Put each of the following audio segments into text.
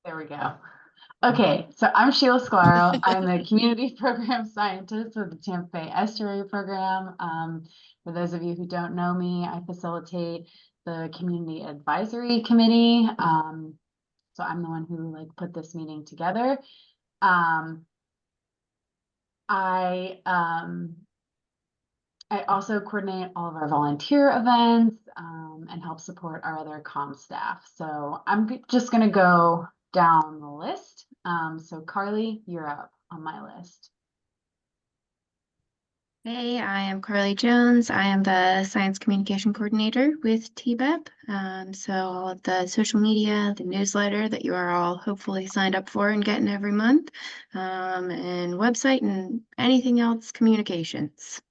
There we go. Okay, so I'm Sheila Squaro. I'm the Community Program Scientist with the Tampa Bay Estuary Program. For those of you who don't know me, I facilitate the Community Advisory Committee. So I'm the one who put this meeting together. Um, I also coordinate all of our volunteer events and help support our other comm staff. So I'm just going to go down the list. So Carly, you're up on my list. Hey, I am Carly Jones. I am the Science Communication Coordinator with TBEP. So all of the social media, the newsletter that you are all hopefully signed up for and getting every month, and website and anything else communications.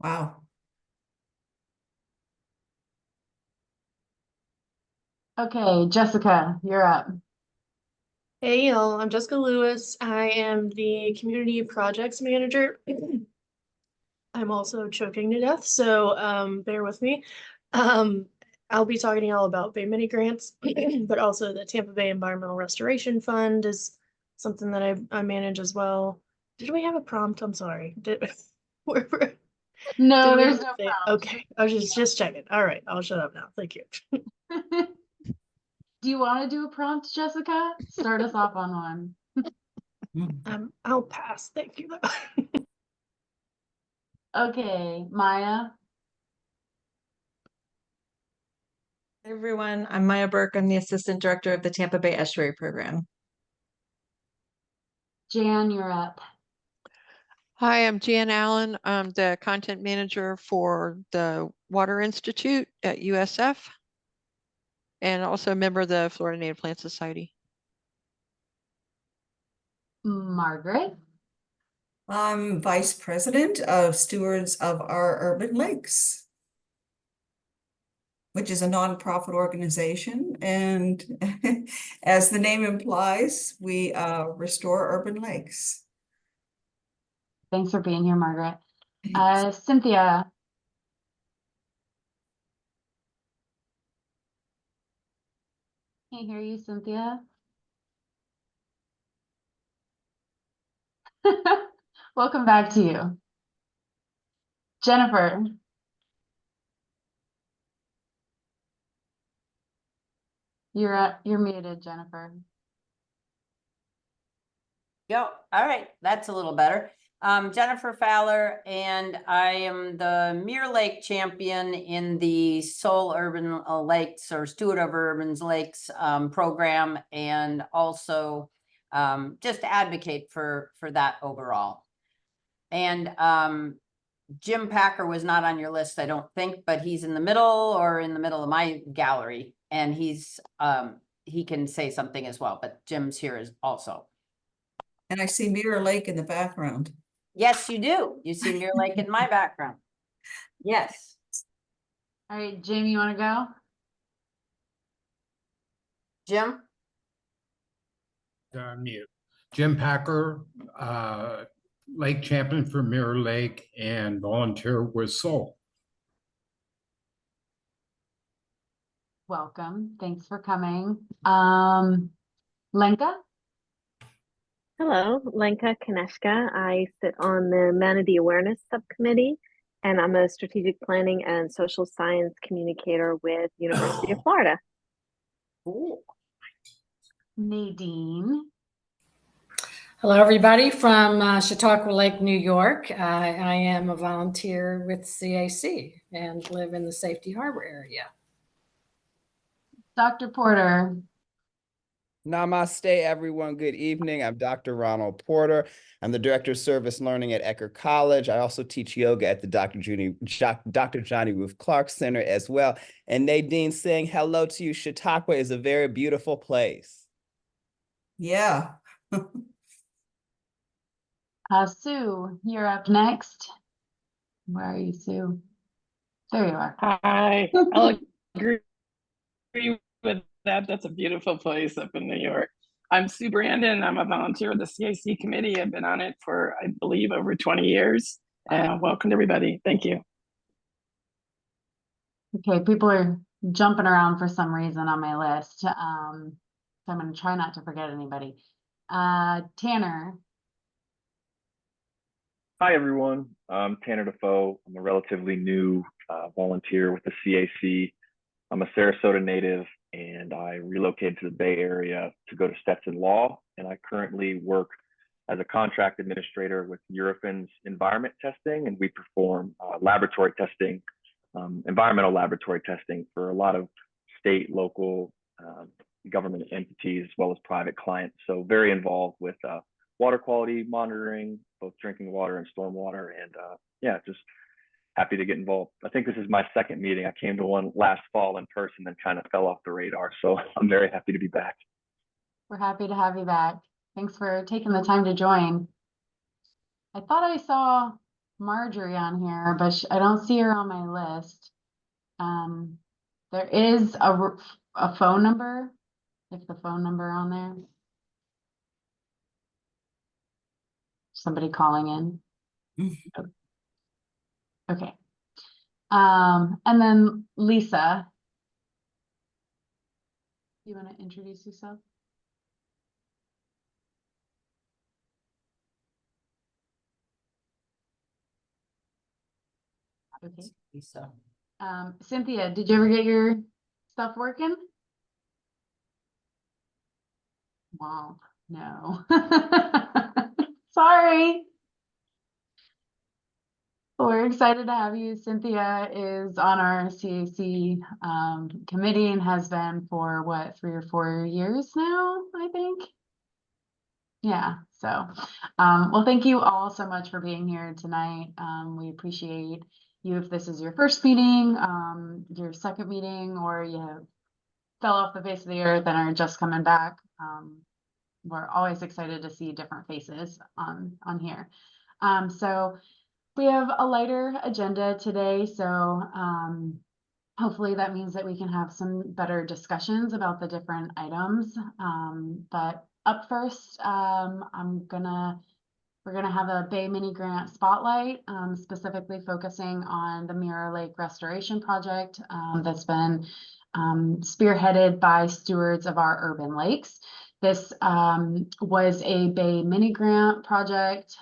Wow. Okay, Jessica, you're up. Hey y'all, I'm Jessica Lewis. I am the Community Projects Manager. I'm also choking to death, so bear with me. I'll be talking to y'all about Bay Mini grants, but also the Tampa Bay Environmental Restoration Fund is something that I manage as well. Did we have a prompt? I'm sorry. No, did we there's have no a- Okay, I was just checking. All right, I'll shut up now. Thank you. prompt. Do you want to do a prompt, Jessica? Start us off on one. I'll pass. Thank you. Okay, Maya. Hey everyone, I'm Maya Burke. I'm the Assistant Director of the Tampa Bay Estuary Program. Jan, you're up. Hi, I'm Jan Allen. I'm the content manager for the Water Institute at USF and also a member of the Florida Native Plant Society. Margaret. I'm Vice President of Stewards of Our Urban Lakes, which is a nonprofit organization. And as the name implies, we restore urban lakes. Thanks for being here, Margaret. Cynthia. Can't hear you, Cynthia. Welcome back to you. Jennifer. You're muted, Jennifer. Yep. All right. That's a little better. Jennifer Fowler, and I am the Mirror Lake champion in the Soul Urban Lakes or Steward of Urban Lakes program, and also just advocate for that overall. And Jim Packer was not on your list, I don't think, but he's in the middle or in the middle of my gallery, and he's he can say something as well, but Jim's here is also. And I see Mirror Lake in the background. Yes, you do. You see Mirror Lake in my background. Yes. All right, Jim, you want to go? Jim? Mute. Jim Packer, lake champion for Mirror Lake and volunteer with Soul. Welcome. Thanks for coming. Lenka? Hello, Lenka Kaneshka. I sit on the Manatee Awareness Subcommittee, and I'm a strategic planning and social science communicator with University of Florida. Cool. Nadine? Hello, everybody from Chautauqua Lake, New York. I am a volunteer with CAC and live in the Safety Harbor area. Dr. Porter? Namaste, everyone. Good evening. I'm Dr. Ronald Porter. I'm the Director of Service Learning at Ecker College. I also teach yoga at the Dr. Johnny Ruth Clark Center as well. And Nadine, saying hello to you. Chautauqua is a very beautiful place. Yeah. Sue, you're up next. Where are you, Sue? There you are. Hi, I'll agree with that. That's a beautiful place up in New York. I'm Sue Brandon. I'm a volunteer with the CAC committee. I've been on it for, I believe, over 20 years. And welcome to everybody. Thank you. Okay, people are jumping around for some reason on my list. So So I'm going to try not to forget anybody. Tanner. Hi, everyone. I'm Tanner Defoe. I'm a relatively new volunteer with the CAC. I'm a Sarasota native, and I relocated to the Bay Area to go to Stetson Law, and I currently work as a contract administrator with Eurofins Environment Testing, and we perform laboratory testing, environmental laboratory testing for a lot of state, local government entities, as well as private clients. So very involved with water quality monitoring, both drinking water and stormwater, and yeah, just happy to get involved. I think this is my second meeting. I came to one last fall in person and kind of fell off the radar. So I'm very happy to be back. We're happy to have you back. Thanks for taking the time to join. I thought I saw Marjorie on here, but I don't see her on my list. There is a phone number, if the phone number on there. Somebody calling in. Okay. And then Lisa, you want to introduce yourself? Okay. Lisa. Cynthia, did you ever get your stuff working? Wow, no. Sorry. We're excited to have you. Cynthia is on our CAC committee and has been for what, 3 or 4 years now, I think. Yeah, so well, thank you all so much for being here tonight. We appreciate you if this is your first meeting, your second meeting, or you fell off the face of the earth and are just coming back. We're always excited to see different faces on here. So we have a lighter agenda today, so hopefully that means that we can have some better discussions about the different items. But up first, we're gonna have a Bay Mini Grant Spotlight, specifically focusing on the Mirror Lake Restoration Project that's been spearheaded by stewards of our urban lakes. This was a Bay Mini Grant project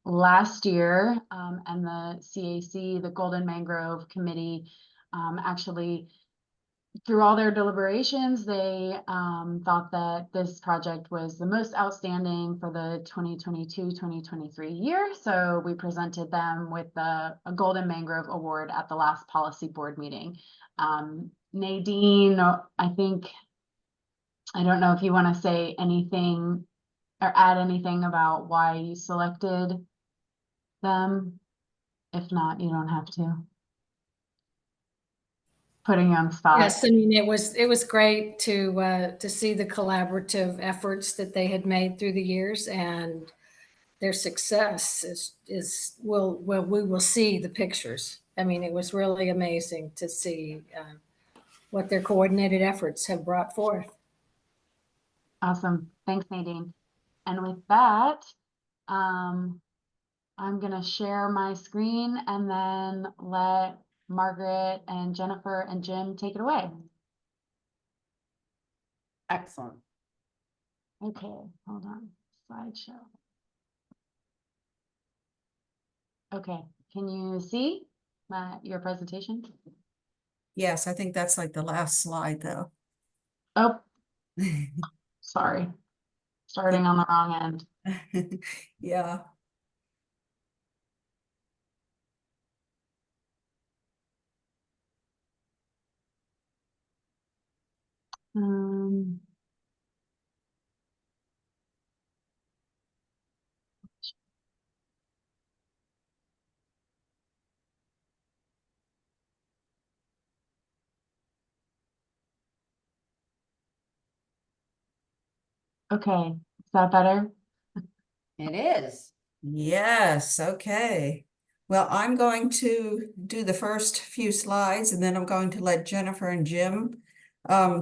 last year, and the CAC, the Golden Mangrove Committee, actually, through all their deliberations, they thought that this project was the most outstanding for the 2022-2023 year. So we presented them with a Golden Mangrove Award at the last policy board meeting. Nadine, I don't know if you want to say anything or add anything about why you selected them. If not, you don't have to. Putting you on the spot. Yes, I mean, it was great to see the collaborative efforts that they had made through the years, and their success is we will see the pictures. I mean, it was really amazing to see what their coordinated efforts have brought forth. Awesome. Thanks, Nadine. And with that, I'm going to share my screen and then let Margaret and Jennifer and Jim take it away. Excellent. Okay, hold on. Slideshow. Okay, can you see your presentation? Yes, I think that's like the last slide though. Oh, sorry. Starting on the wrong end. Yeah. Okay, is that better? It is. Yes, okay. Well, I'm going to do the first few slides and then I'm going to let Jennifer and Jim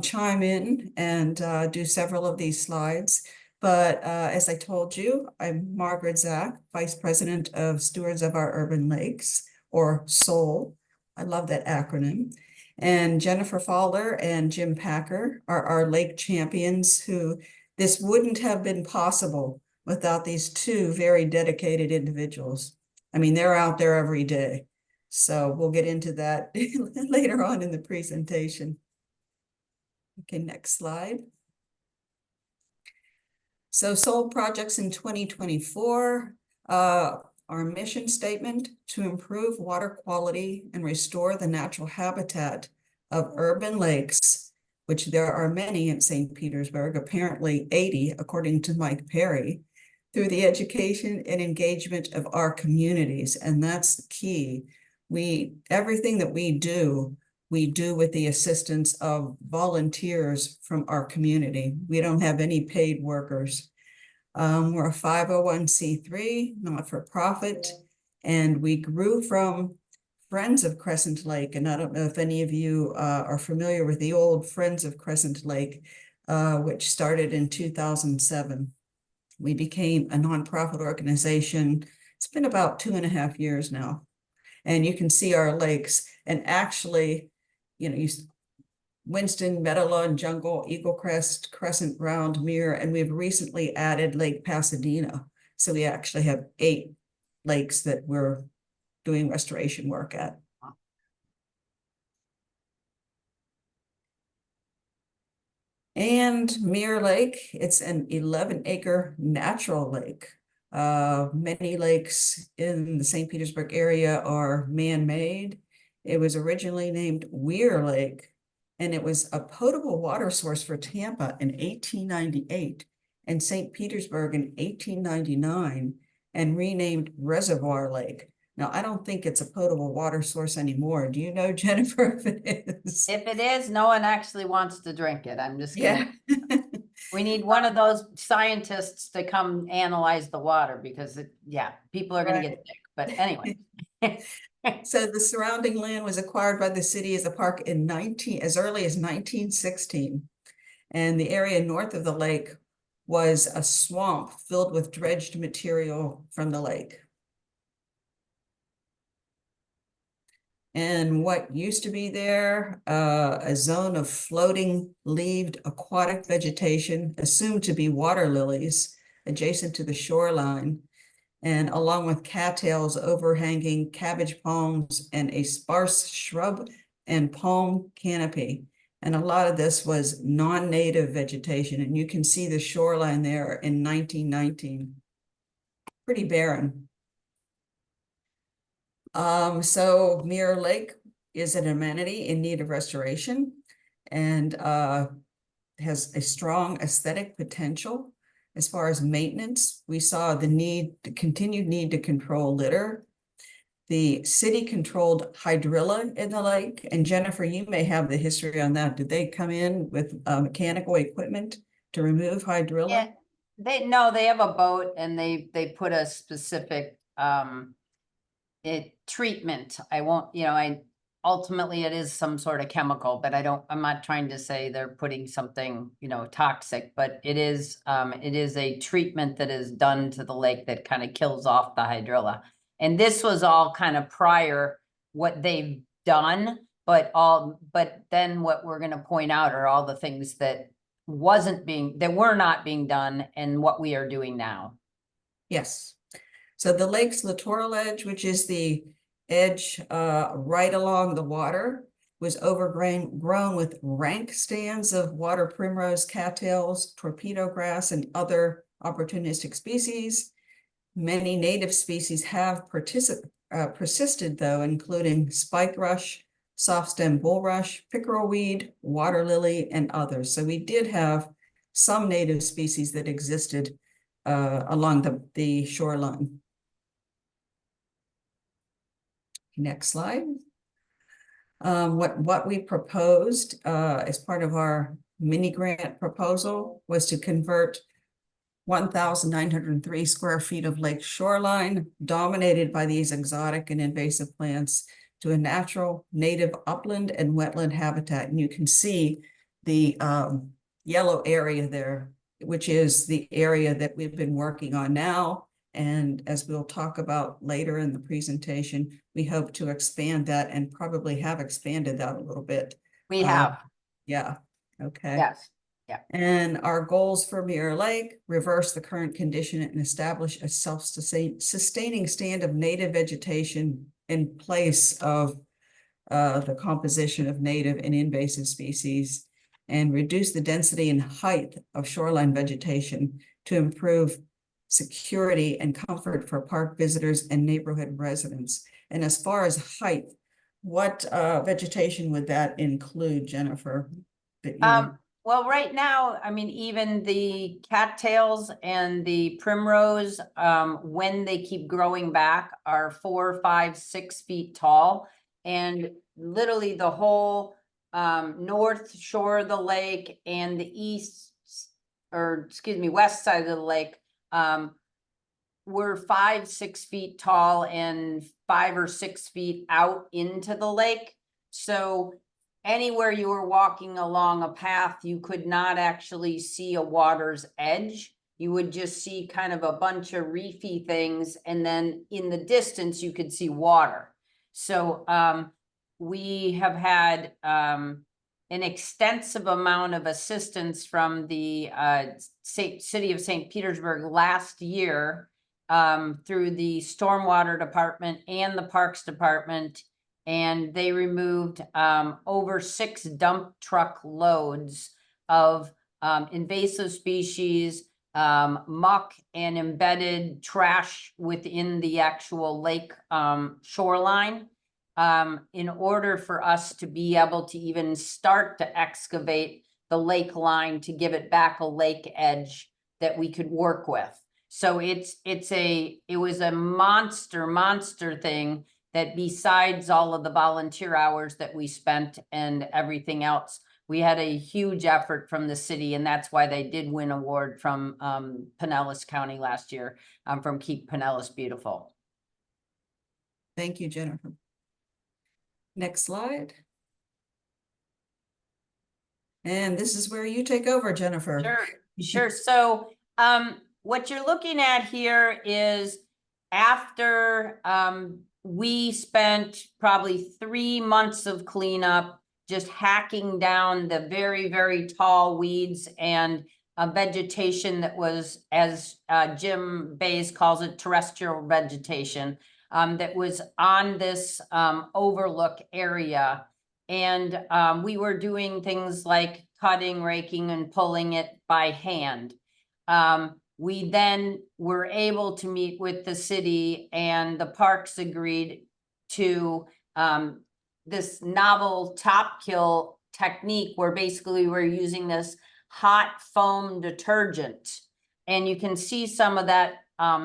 chime in and do several of these slides. But as I told you, I'm Margaret Zach, Vice President of Stewards of Our Urban Lakes, or SOUL. I love that acronym. And Jennifer Fowler and Jim Packer are our lake champions who this wouldn't have been possible without these two very dedicated individuals. I mean, they're out there every day. So we'll get into that later on in the presentation. Okay, next slide. So SOL projects in 2024, our mission statement to improve water quality and restore the natural habitat of urban lakes, which there are many in St. Petersburg, apparently 80, according to Mike Perry, through the education and engagement of our communities. And that's the key. Everything that we do with the assistance of volunteers from our community. We don't have any paid workers. We're a 501c3, not-for-profit, and we grew from Friends of Crescent Lake. And I don't know if any of you are familiar with the old Friends of Crescent Lake, which started in 2007. We became a nonprofit organization. It's been about 2.5 years now. And you can see our lakes. And actually, Winston, Meadowlawn, Jungle, Eagle Crest, Crescent, Round, Mirror, and we've recently added Lake Pasadena. So we actually have 8 lakes that we're doing restoration work at. And Mirror Lake, it's an 11-acre natural lake. Many lakes in the St. Petersburg area are man-made. It was originally named Weir Lake, and it was a potable water source for Tampa in 1898 and St. Petersburg in 1899, and renamed Reservoir Lake. Now, I don't think it's a potable water source anymore. Do you know, Jennifer, if it is? If it is, no one actually wants to drink it. I'm just kidding. Yeah. We need one of those scientists to come analyze the water because people are going to get sick. But anyway. So the surrounding land was acquired by the city as a park in as early as 1916. And the area north of the lake was a swamp filled with dredged material from the lake. And what used to be there, a zone of floating leaved aquatic vegetation, assumed to be water lilies, adjacent to the shoreline, and along with cattails overhanging cabbage palms and a sparse shrub and palm canopy. And a lot of this was non-native vegetation, and you can see the shoreline there in 1919. Pretty barren. So Mirror Lake is an amenity in need of restoration and has a strong aesthetic potential. As far as maintenance, we saw the continued need to control litter. The city controlled hydrilla in the lake, and Jennifer, you may have the history on that. Did they come in with mechanical equipment to remove hydrilla? Yeah, they have a boat, and they put a specific treatment. Ultimately it is some sort of chemical, but I'm not trying to say they're putting something, toxic, but it is a treatment that is done to the lake that kind of kills off the hydrilla. And this was all kind of prior what they've done, but then what we're going to point out are all the things that were not being done and what we are doing now. Yes. So the lake's littoral edge, which is the edge right along the water, was overgrown with rank stands of water primrose, cattails, torpedo grass, and other opportunistic species. Many native species have persisted, though, including spike rush, soft stem bulrush, pickerel weed, water lily, and others. So we did have some native species that existed along the shoreline. Next slide. What we proposed as part of our mini grant proposal was to convert 1,903 square feet of lake shoreline dominated by these exotic and invasive plants to a natural native upland and wetland habitat. And you can see the yellow area there, which is the area that we've been working on now. And as we'll talk about later in the presentation, we hope to expand that and probably have expanded that a little bit. We have. Yeah, okay. Yes. Yeah. And our goals for Mirror Lake: reverse the current condition and establish a self-sustaining stand of native vegetation in place of the composition of native and invasive species, and reduce the density and height of shoreline vegetation to improve security and comfort for park visitors and neighborhood residents. And as far as height, what vegetation would that include, Jennifer? Well, right now, I mean, even the cattails and the primrose, when they keep growing back, are 4, 5, 6 feet tall. And literally the whole north shore of the lake and the west side of the lake were 5, 6 feet tall and 5 or 6 feet out into the lake. So anywhere you were walking along a path, you could not actually see a water's edge. You would just see kind of a bunch of reefy things, and then in the distance you could see water. So we have had an extensive amount of assistance from the city of St. Petersburg last year through the stormwater department and the parks department. And they removed over 6 dump truck loads of invasive species, muck, and embedded trash within the actual lake shoreline in order for us to be able to even start to excavate the lake line to give it back a lake edge that we could work with. So it was a monster thing, that besides all of the volunteer hours that we spent and everything else, we had a huge effort from the city, and that's why they did win an award from Pinellas County last year, from Keep Pinellas Beautiful. Thank you, Jennifer. Next slide. And this is where you take over, Jennifer. Sure. So what you're looking at here is after we spent probably 3 months of cleanup, just hacking down the very, very tall weeds and vegetation that was, as Jim Bays calls it, terrestrial vegetation, that was on this overlook area. And we were doing things like cutting, raking, and pulling it by hand. We then were able to meet with the city, and the parks agreed to this novel top kill technique, where basically we're using this hot foam detergent. And you can see some of that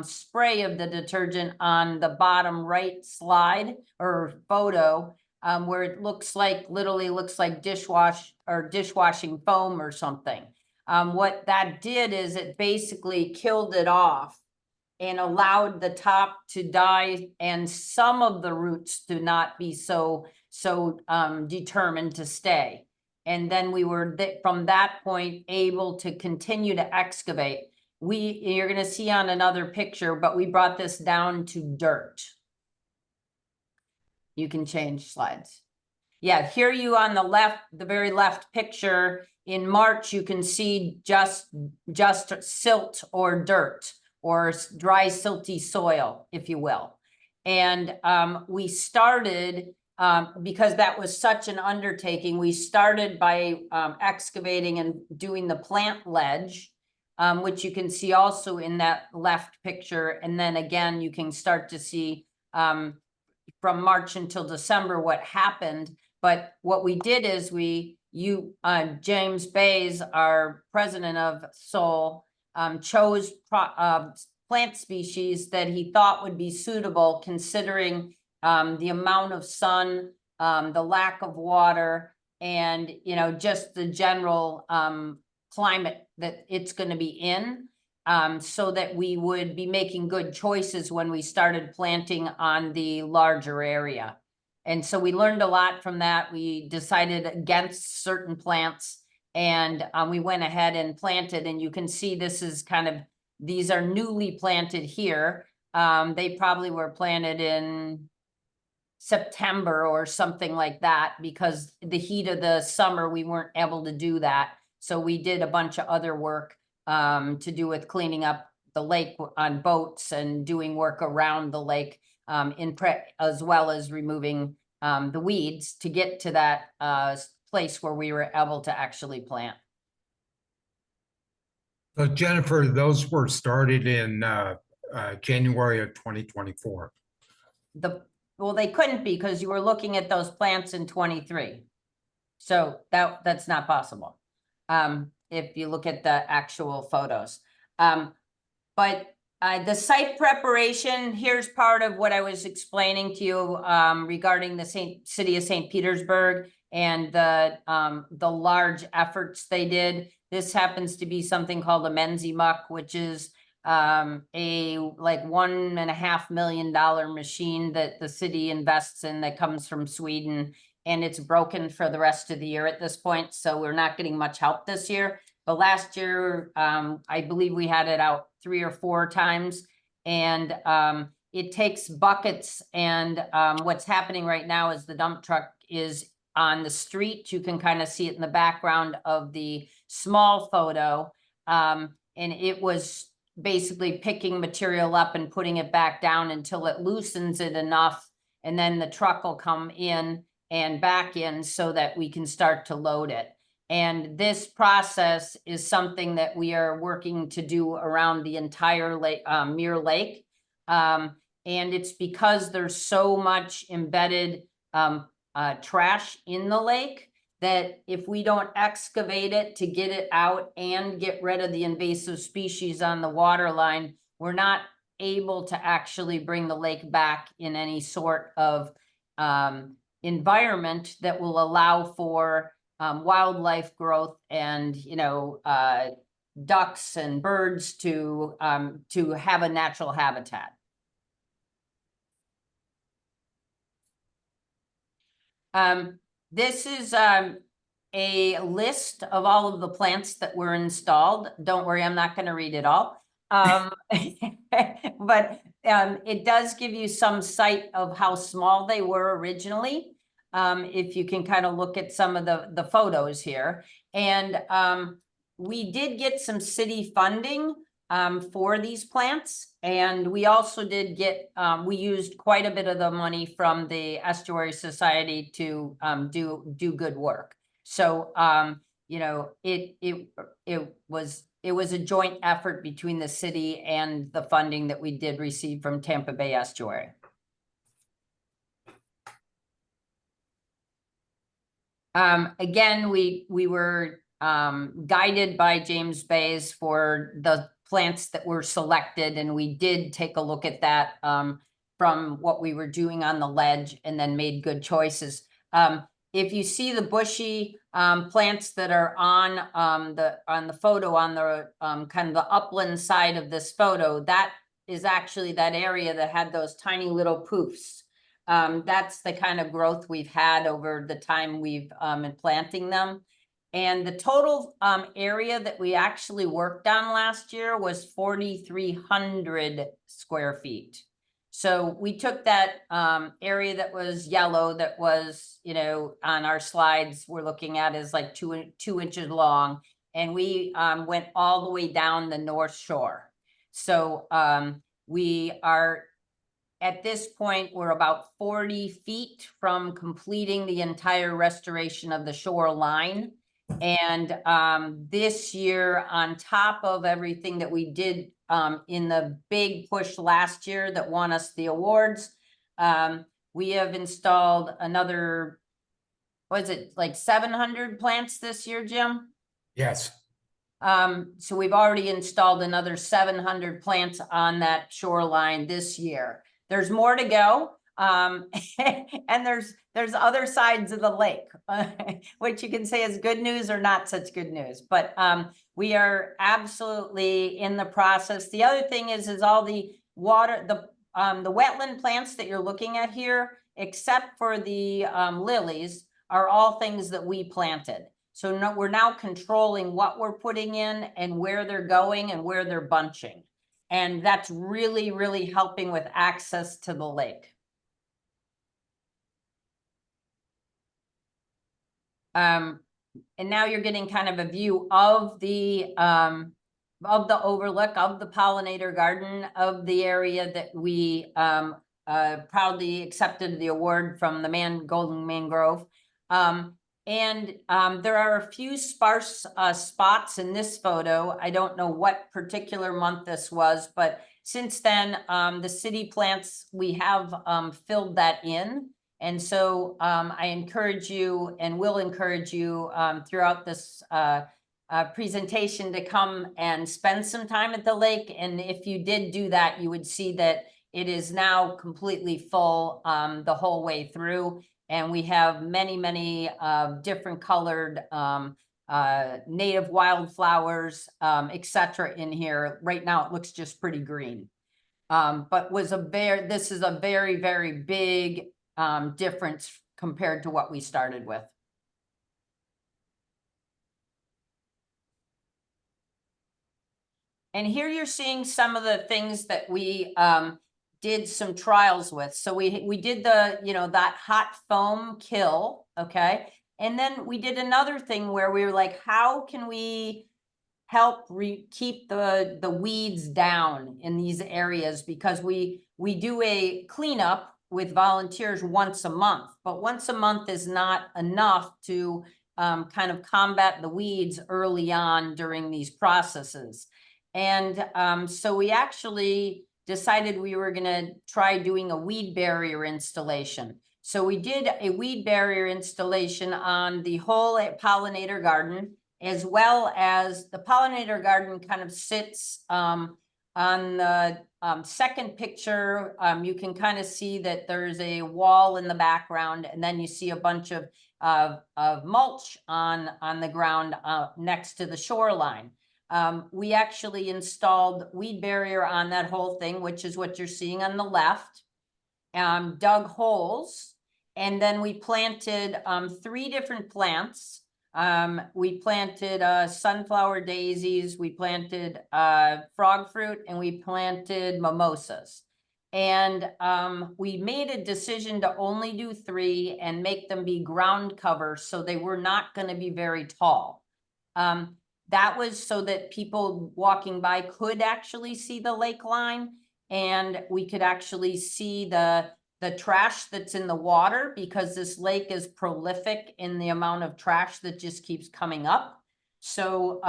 spray of the detergent on the bottom right slide or photo, where it literally looks like dishwashing foam or something. What that did is it basically killed it off and allowed the top to die and some of the roots to not be so determined to stay. And then we were from that point able to continue to excavate. You're going to see on another picture, but we brought this down to dirt. You can change slides. Yeah, here you on the left, the very left picture. In March, you can see just silt or dirt or dry silty soil, if you will. And we started, because that was such an undertaking, we started by excavating and doing the plant ledge, which you can see also in that left picture. And then again, you can start to see from March until December what happened. But what we did is James Bays, our president of SOL, chose plant species that he thought would be suitable, considering the amount of sun, the lack of water, and just the general climate that it's going to be in, so that we would be making good choices when we started planting on the larger area. And so we learned a lot from that. We decided against certain plants, and we went ahead and planted. And you can see this is kind of these are newly planted here. They probably were planted in September or something like that, because the heat of the summer, we weren't able to do that. So we did a bunch of other work to do with cleaning up the lake on boats and doing work around the lake as well as removing the weeds to get to that place where we were able to actually plant. So Jennifer, those were started in January of 2024. Well, they couldn't be, because you were looking at those plants in 23. So that's not possible. If you look at the actual photos. But the site preparation, here's part of what I was explaining to you regarding the city of St. Petersburg and the large efforts they did. This happens to be something called a Menzimuck, which is a like $1.5 million machine that the city invests in that comes from Sweden, and it's broken for the rest of the year at this point. So we're not getting much help this year. But last year, I believe we had it out 3 or 4 times, and it takes buckets. And what's happening right now is the dump truck is on the street. You can kind of see it in the background of the small photo. And it was basically picking material up and putting it back down until it loosens it enough. And then the truck will come in and back in so that we can start to load it. And this process is something that we are working to do around the entire lake, Mirror Lake. And it's because there's so much embedded trash in the lake that if we don't excavate it to get it out and get rid of the invasive species on the water line, we're not able to actually bring the lake back in any sort of environment that will allow for wildlife growth and, ducks and birds to have a natural habitat. This is a list of all of the plants that were installed. Don't worry, I'm not going to read it all. But it does give you some sight of how small they were originally. If you can kind of look at some of the photos here. And we did get some city funding for these plants. And we also did get, we used quite a bit of the money from the Estuary Society to do good work. So, it was a joint effort between the city and the funding that we did receive from Tampa Bay Estuary. Again, we were guided by James Bays for the plants that were selected, and we did take a look at that from what we were doing on the ledge and then made good choices. If you see the bushy plants that are on the photo on the kind of the upland side of this photo, that is actually that area that had those tiny little poofs. That's the kind of growth we've had over the time we've been planting them. And the total area that we actually worked on last year was 4,300 square feet. So we took that area that was yellow, that was, on our slides we're looking at is like 2 inches long, and we went all the way down the North Shore. So we are, at this point, we're about 40 feet from completing the entire restoration of the shoreline. And this year, on top of everything that we did in the big push last year that won us the awards, we have installed another, was it like 700 plants this year, Jim? Yes. So we've already installed another 700 plants on that shoreline this year. There's more to go. And there's other sides of the lake, which you can say is good news or not such good news. But we are absolutely in the process. The other thing is all the water, the wetland plants that you're looking at here, except for the lilies, are all things that we planted. So we're now controlling what we're putting in and where they're going and where they're bunching. And that's really, really helping with access to the lake. And now you're getting kind of a view of the overlook of the pollinator garden of the area that we proudly accepted the award from the Golden Mangrove. There are a few sparse spots in this photo. I don't know what particular month this was, but since then, the city plants, we have filled that in. And so I encourage you and will encourage you throughout this presentation to come and spend some time at the lake. And if you did do that, you would see that it is now completely full the whole way through. And we have many, many different colored native wildflowers, etc. in here. Right now, it looks just pretty green. But this is a very, very big difference compared to what we started with. And here you're seeing some of the things that we did some trials with. So we did the, that hot foam kill, okay? And then we did another thing where we were like, how can we help keep the weeds down in these areas? Because we do a cleanup with volunteers once a month, but once a month is not enough to kind of combat the weeds early on during these processes. And so we actually decided we were going to try doing a weed barrier installation. So we did a weed barrier installation on the whole pollinator garden, as well as the pollinator garden kind of sits on the second picture. You can kind of see that there's a wall in the background, and then you see a bunch of mulch on the ground next to the shoreline. We actually installed weed barrier on that whole thing, which is what you're seeing on the left, dug holes, and then we planted 3 different plants. We planted sunflower daisies, we planted frog fruit, and we planted mimosas. And we made a decision to only do 3 and make them be ground cover, so they were not going to be very tall. That was so that people walking by could actually see the lake line, and we could actually see the trash that's in the water, because this lake is prolific in the amount of trash that just keeps coming up. So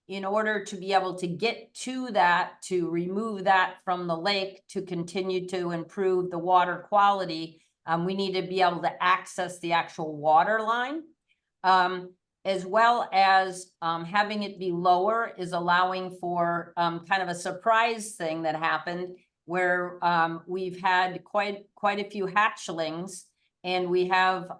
in order to be able to get to that, to remove that from the lake, to continue to improve the water quality, we need to be able to access the actual water line. As well as having it be lower is allowing for kind of a surprise thing that happened, where we've had quite a few hatchlings, and we have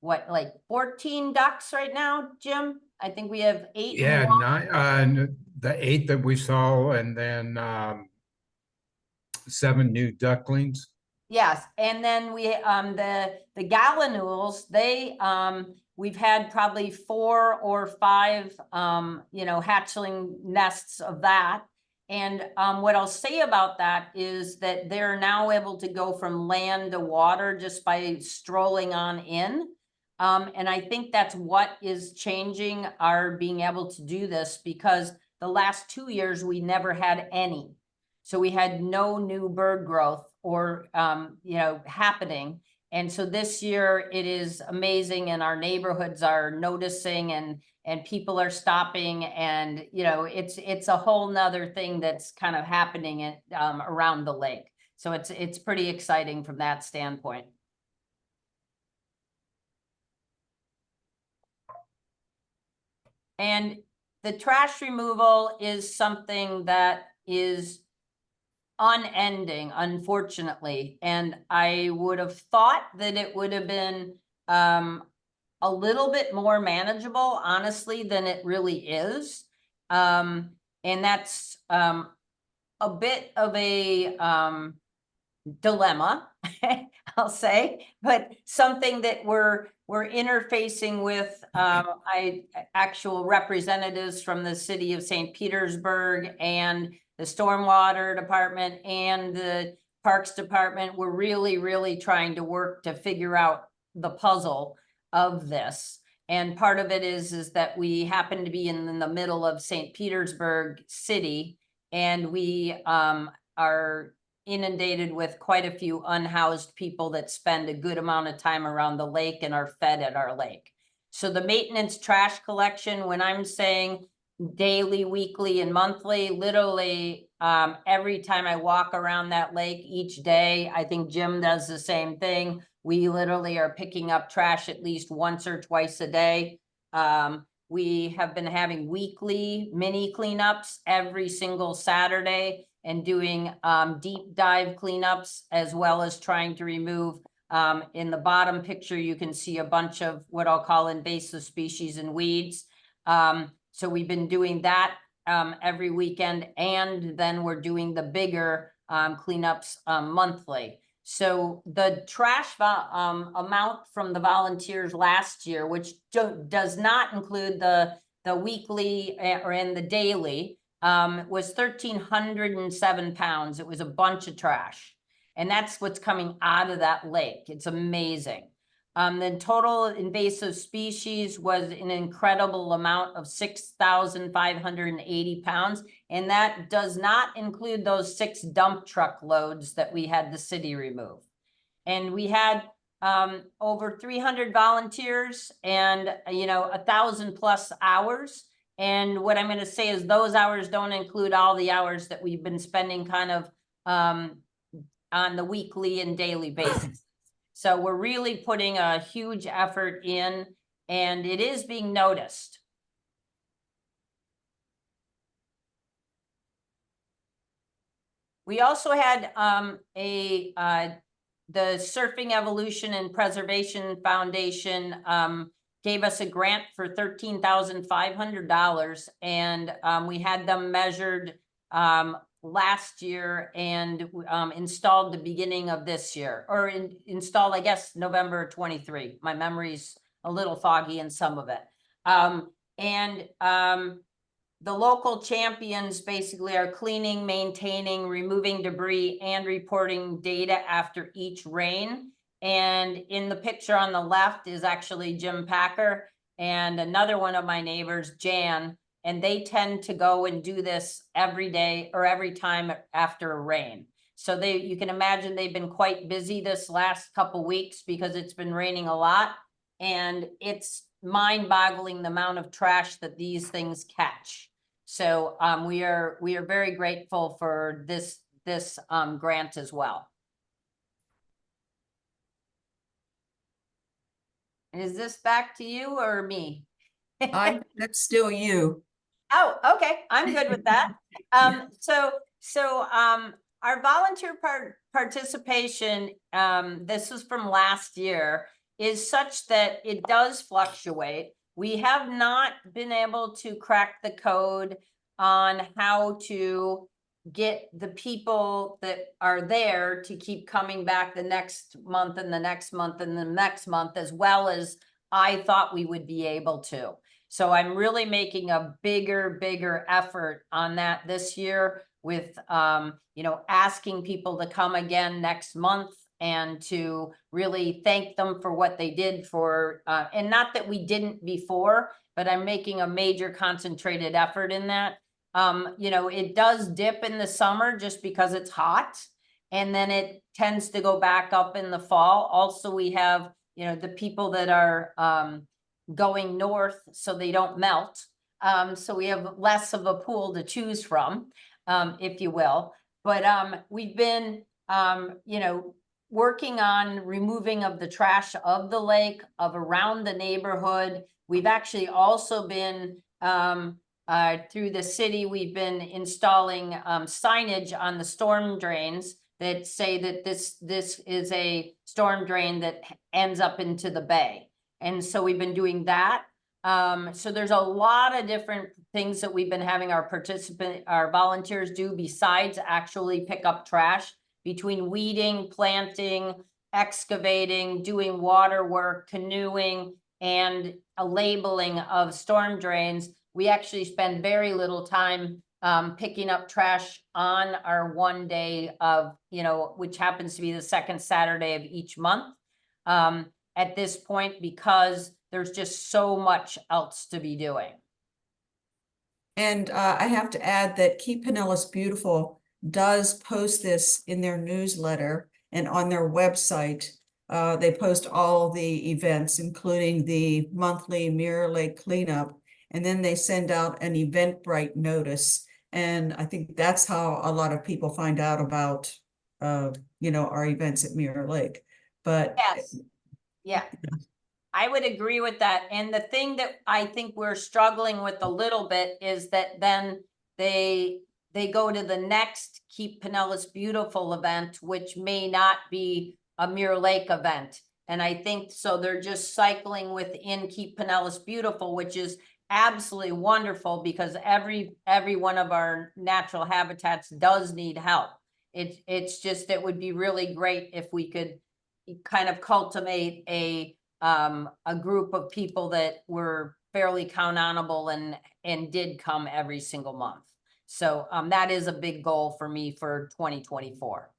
what, like 14 ducks right now, Jim? I think we have 8. Yeah, 9, the 8 that we saw, and then 7 new ducklings. Yes, and then we the gallinules, they we've had probably 4 or 5 hatchling nests of that. And what I'll say about that is that they're now able to go from land to water just by strolling on in. And I think that's what is changing our being able to do this, because the last 2 years we never had any. So we had no new bird growth or happening. And so this year it is amazing, and our neighborhoods are noticing, and people are stopping, and it's a whole nother thing that's kind of happening around the lake. So it's pretty exciting from that standpoint. And the trash removal is something that is unending, unfortunately. And I would have thought that it would have been a little bit more manageable, honestly, than it really is. And that's a bit of a dilemma, I'll say, but something that we're we're interfacing with actual representatives from the city of St. Petersburg and the stormwater department and the parks department. We're really, really trying to work to figure out the puzzle of this. And part of it is that we happen to be in the middle of St. Petersburg city, and we are inundated with quite a few unhoused people that spend a good amount of time around the lake and are fed at our lake. So the maintenance trash collection, when I'm saying daily, weekly, and monthly, literally every time I walk around that lake each day, I think Jim does the same thing. We literally are picking up trash at least once or twice a day. We have been having weekly mini cleanups every single Saturday and doing deep dive cleanups, as well as trying to remove, in the bottom picture, you can see a bunch of what I'll call invasive species and weeds. So we've been doing that every weekend, and then we're doing the bigger cleanups monthly. So the trash amount from the volunteers last year, which does not include the weekly or in the daily, was 1,307 pounds. It was a bunch of trash. And that's what's coming out of that lake. It's amazing. The total invasive species was an incredible amount of 6,580 pounds. And that does not include those 6 dump truck loads that we had the city remove. And we had over 300 volunteers and, 1,000+ hours. And what I'm going to say is those hours don't include all the hours that we've been spending kind of on the weekly and daily basis. So we're really putting a huge effort in, and it is being noticed. We also had the Surfing Evolution and Preservation Foundation gave us a grant for $13,500, and we had them measured last year and installed the beginning of this year, or installed, I guess, November 23. My memory's a little foggy in some of it. The local champions basically are cleaning, maintaining, removing debris, and reporting data after each rain. And in the picture on the left is actually Jim Packer and another one of my neighbors, Jan, and they tend to go and do this every day or every time after a rain. So you can imagine they've been quite busy this last couple weeks because it's been raining a lot, and it's mind-boggling the amount of trash that these things catch. So we are very grateful for this grant as well. Is this back to you or me? That's still you. Oh, okay. I'm good with that. So our volunteer participation, this was from last year, is such that it does fluctuate. We have not been able to crack the code on how to get the people that are there to keep coming back the next month and the next month and the next month, as well as I thought we would be able to. So I'm really making a bigger effort on that this year with, asking people to come again next month and to really thank them for what they did for, and not that we didn't before, but I'm making a major concentrated effort in that. It does dip in the summer just because it's hot, and then it tends to go back up in the fall. Also, we have, the people that are going north so they don't melt. So we have less of a pool to choose from, if you will. But we've been, working on removing of the trash of the lake, of around the neighborhood. We've actually also been, through the city, we've been installing signage on the storm drains that say that this is a storm drain that ends up into the bay. And so we've been doing that. So there's a lot of different things that we've been having our volunteers do besides actually pick up trash, between weeding, planting, excavating, doing water work, canoeing, and a labeling of storm drains, we actually spend very little time picking up trash on our one day of, which happens to be the second Saturday of each month at this point, because there's just so much else to be doing. And I have to add that Keep Pinellas Beautiful does post this in their newsletter and on their website. They post all the events, including the monthly Mirror Lake cleanup, and then they send out an Eventbrite notice. And I think that's how a lot of people find out about, our events at Mirror Lake. But yes, yeah, I would agree with that. And the thing that I think we're struggling with a little bit is that then they go to the next Keep Pinellas Beautiful event, which may not be a Mirror Lake event. And I think so they're just cycling within Keep Pinellas Beautiful, which is absolutely wonderful, because every one of our natural habitats does need help. It's just, it would be really great if we could kind of cultivate a group of people that were fairly countable and did come every single month. So that is a big goal for me for 2024.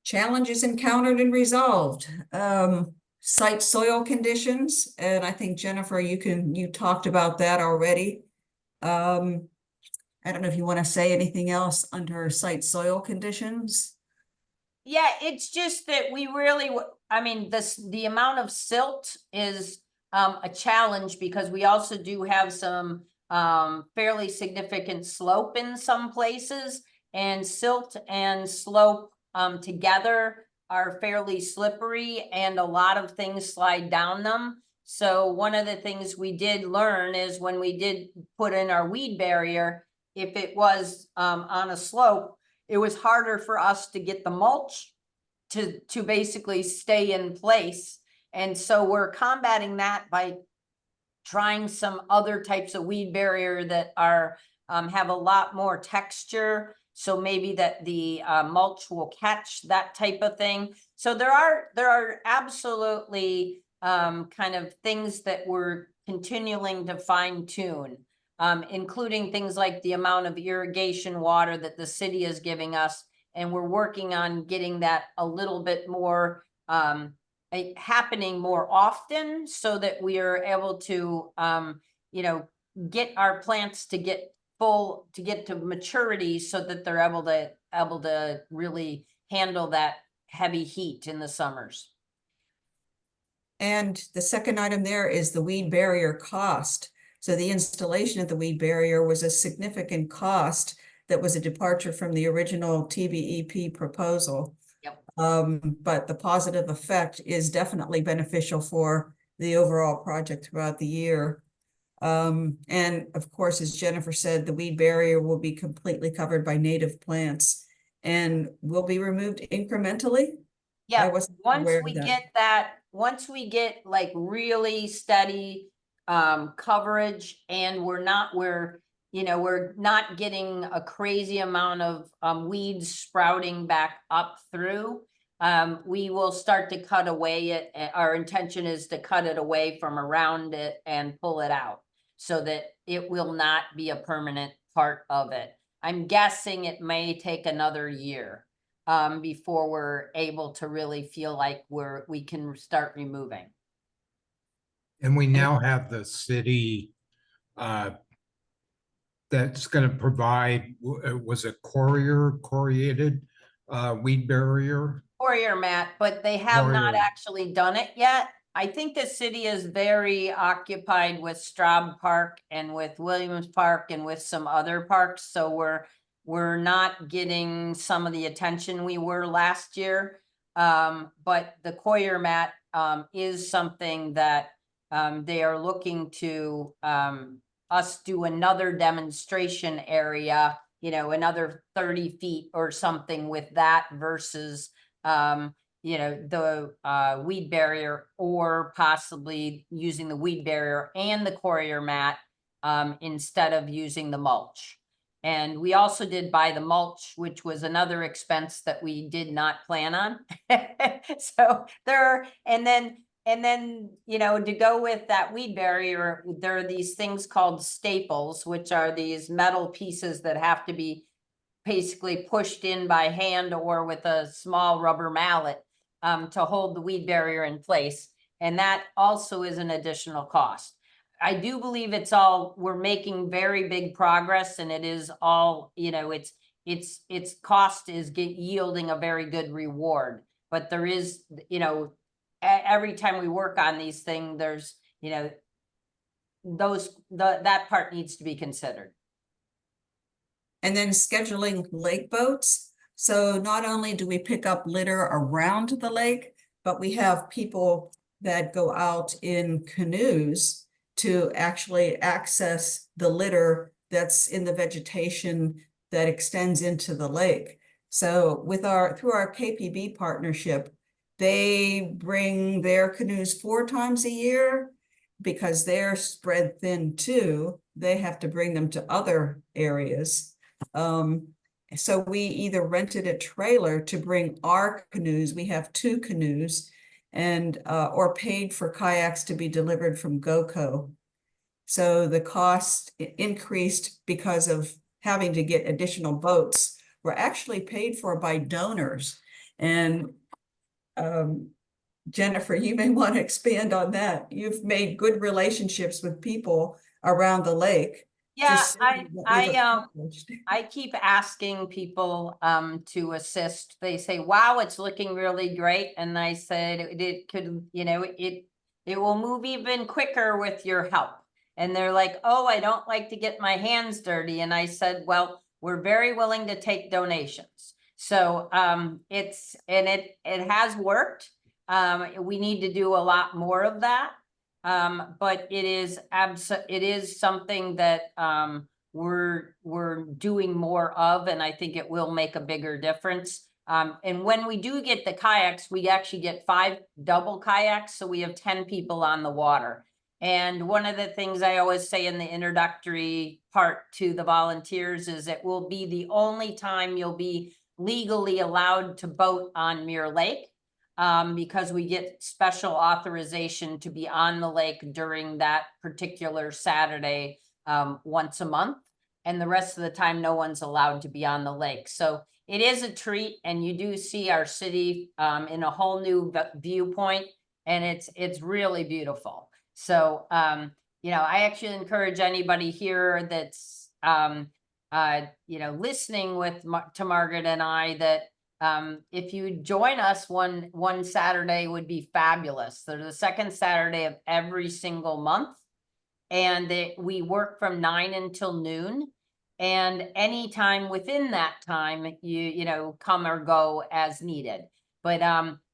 Challenges encountered and resolved. Site soil conditions, and I think Jennifer, you talked about that already. I don't know if you want to say anything else under site soil conditions. Yeah, it's just that we really, I mean, the amount of silt is a challenge, because we also do have some fairly significant slope in some places, and silt and slope together are fairly slippery, and a lot of things slide down them. So one of the things we did learn is when we did put in our weed barrier, if it was on a slope, it was harder for us to get the mulch to basically stay in place. And so we're combating that by trying some other types of weed barrier that are have a lot more texture. So maybe that the mulch will catch that type of thing. So there are absolutely kind of things that we're continuing to fine tune. Including things like the amount of irrigation water that the city is giving us. And we're working on getting that a little bit more happening more often, so that we are able to, get our plants to get to maturity, so that they're able to really handle that heavy heat in the summers. And the second item there is the weed barrier cost. So the installation of the weed barrier was a significant cost that was a departure from the original TBEP proposal. Yep. But the positive effect is definitely beneficial for the overall project throughout the year. And of course, as Jennifer said, the weed barrier will be completely covered by native plants and will be removed incrementally. Yeah, once we get like really steady coverage, and we're not getting a crazy amount of weeds sprouting back up through, we will start to cut away it. Our intention is to cut it away from around it and pull it out, so that it will not be a permanent part of it. I'm guessing it may take another year before we're able to really feel like we can start removing. And we now have the city that's going to provide, was it coriated weed barrier? Warrior mat, but they have not actually done it yet. I think the city is very occupied with Straub Park and with Williams Park and with some other parks. So we're not getting some of the attention we were last year. But the Coyer mat is something that they are looking to us do another demonstration area, another 30 feet or something with that versus the weed barrier, or possibly using the weed barrier and the Courier mat instead of using the mulch. And we also did buy the mulch, which was another expense that we did not plan on. So and then, you know, to go with that weed barrier, there are these things called staples, which are these metal pieces that have to be basically pushed in by hand or with a small rubber mallet to hold the weed barrier in place. And that also is an additional cost. I do believe we're making very big progress, and it is all, you know, its cost is yielding a very good reward. But there is, you know, every time we work on these things, there's, you know, that part needs to be considered. And then scheduling lake boats. So not only do we pick up litter around the lake, but we have people that go out in canoes to actually access the litter that's in the vegetation that extends into the lake. So through our KPB partnership, they bring their canoes 4 times a year because they're spread thin too. They have to bring them to other areas. So we either rented a trailer to bring our canoes. We have 2 canoes, and or paid for kayaks to be delivered from GoCo. So the cost increased because of having to get additional boats. Were actually paid for by donors. And Jennifer, you may want to expand on that. You've made good relationships with people around the lake. Yeah, I keep asking people to assist. They say, wow, it's looking really great. And I said it could, you know, it will move even quicker with your help. And they're like, oh, I don't like to get my hands dirty. And I said, well, we're very willing to take donations. So it has worked. We need to do a lot more of that. But it is something that we're doing more of, and I think it will make a bigger difference. And when we do get the kayaks, we actually get 5 double kayaks, so we have 10 people on the water. And one of the things I always say in the introductory part to the volunteers is it will be the only time you'll be legally allowed to boat on Mirror Lake. Because we get special authorization to be on the lake during that particular Saturday once a month. And the rest of the time, no one's allowed to be on the lake. So it is a treat, and you do see our city in a whole new viewpoint, and it's really beautiful. So, you know, I actually encourage anybody here that's, you know, listening to Margaret and I that if you join us one Saturday would be fabulous. They're the second Saturday of every single month. And we work from 9 until noon. And anytime within that time, you know, come or go as needed. But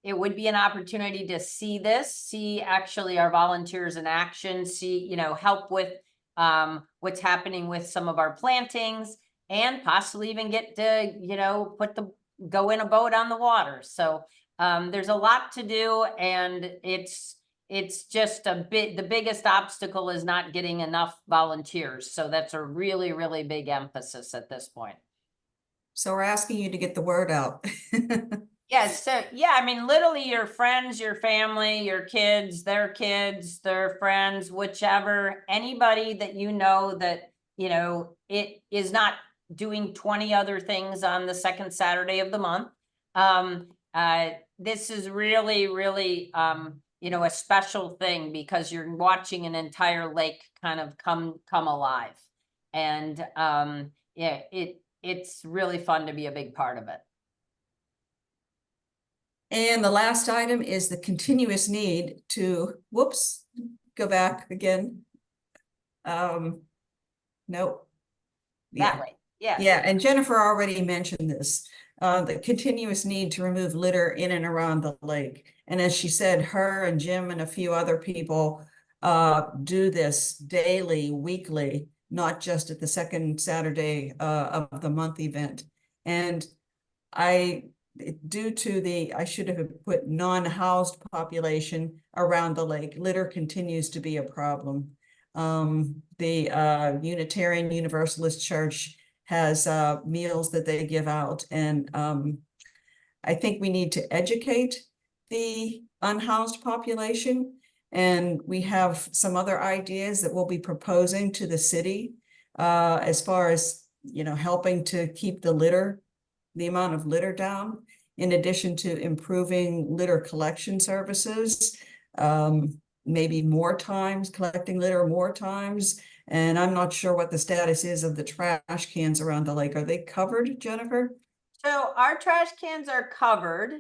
it would be an opportunity to see actually our volunteers in action, you know, help with what's happening with some of our plantings, and possibly even get to, you know, go in a boat on the water. So there's a lot to do, and it's just the biggest obstacle is not getting enough volunteers. So that's a really, really big emphasis at this point. So we're asking you to get the word out. Yes. So yeah, I mean, literally your friends, your family, your kids, their friends, whichever, anybody that you know that, you know, it is not doing 20 other things on the second Saturday of the month. This is really, really, you know, a special thing because you're watching an entire lake kind of come alive. And yeah, it's really fun to be a big part of it. And the last item is the continuous need to, whoops, go back again. Nope. That way. Yeah. Yeah, and Jennifer already mentioned this, the continuous need to remove litter in and around the lake. And as she said, her and Jim and a few other people do this daily, weekly, not just at the second Saturday of the month event. And due to I should have put non-housed population around the lake, litter continues to be a problem. The Unitarian Universalist Church has meals that they give out, and I think we need to educate the unhoused population. And we have some other ideas that we'll be proposing to the city as far as, you know, helping to keep the amount of litter down, in addition to improving litter collection services, maybe more times, collecting litter more times. And I'm not sure what the status is of the trash cans around the lake. Are they covered, Jennifer? So our trash cans are covered,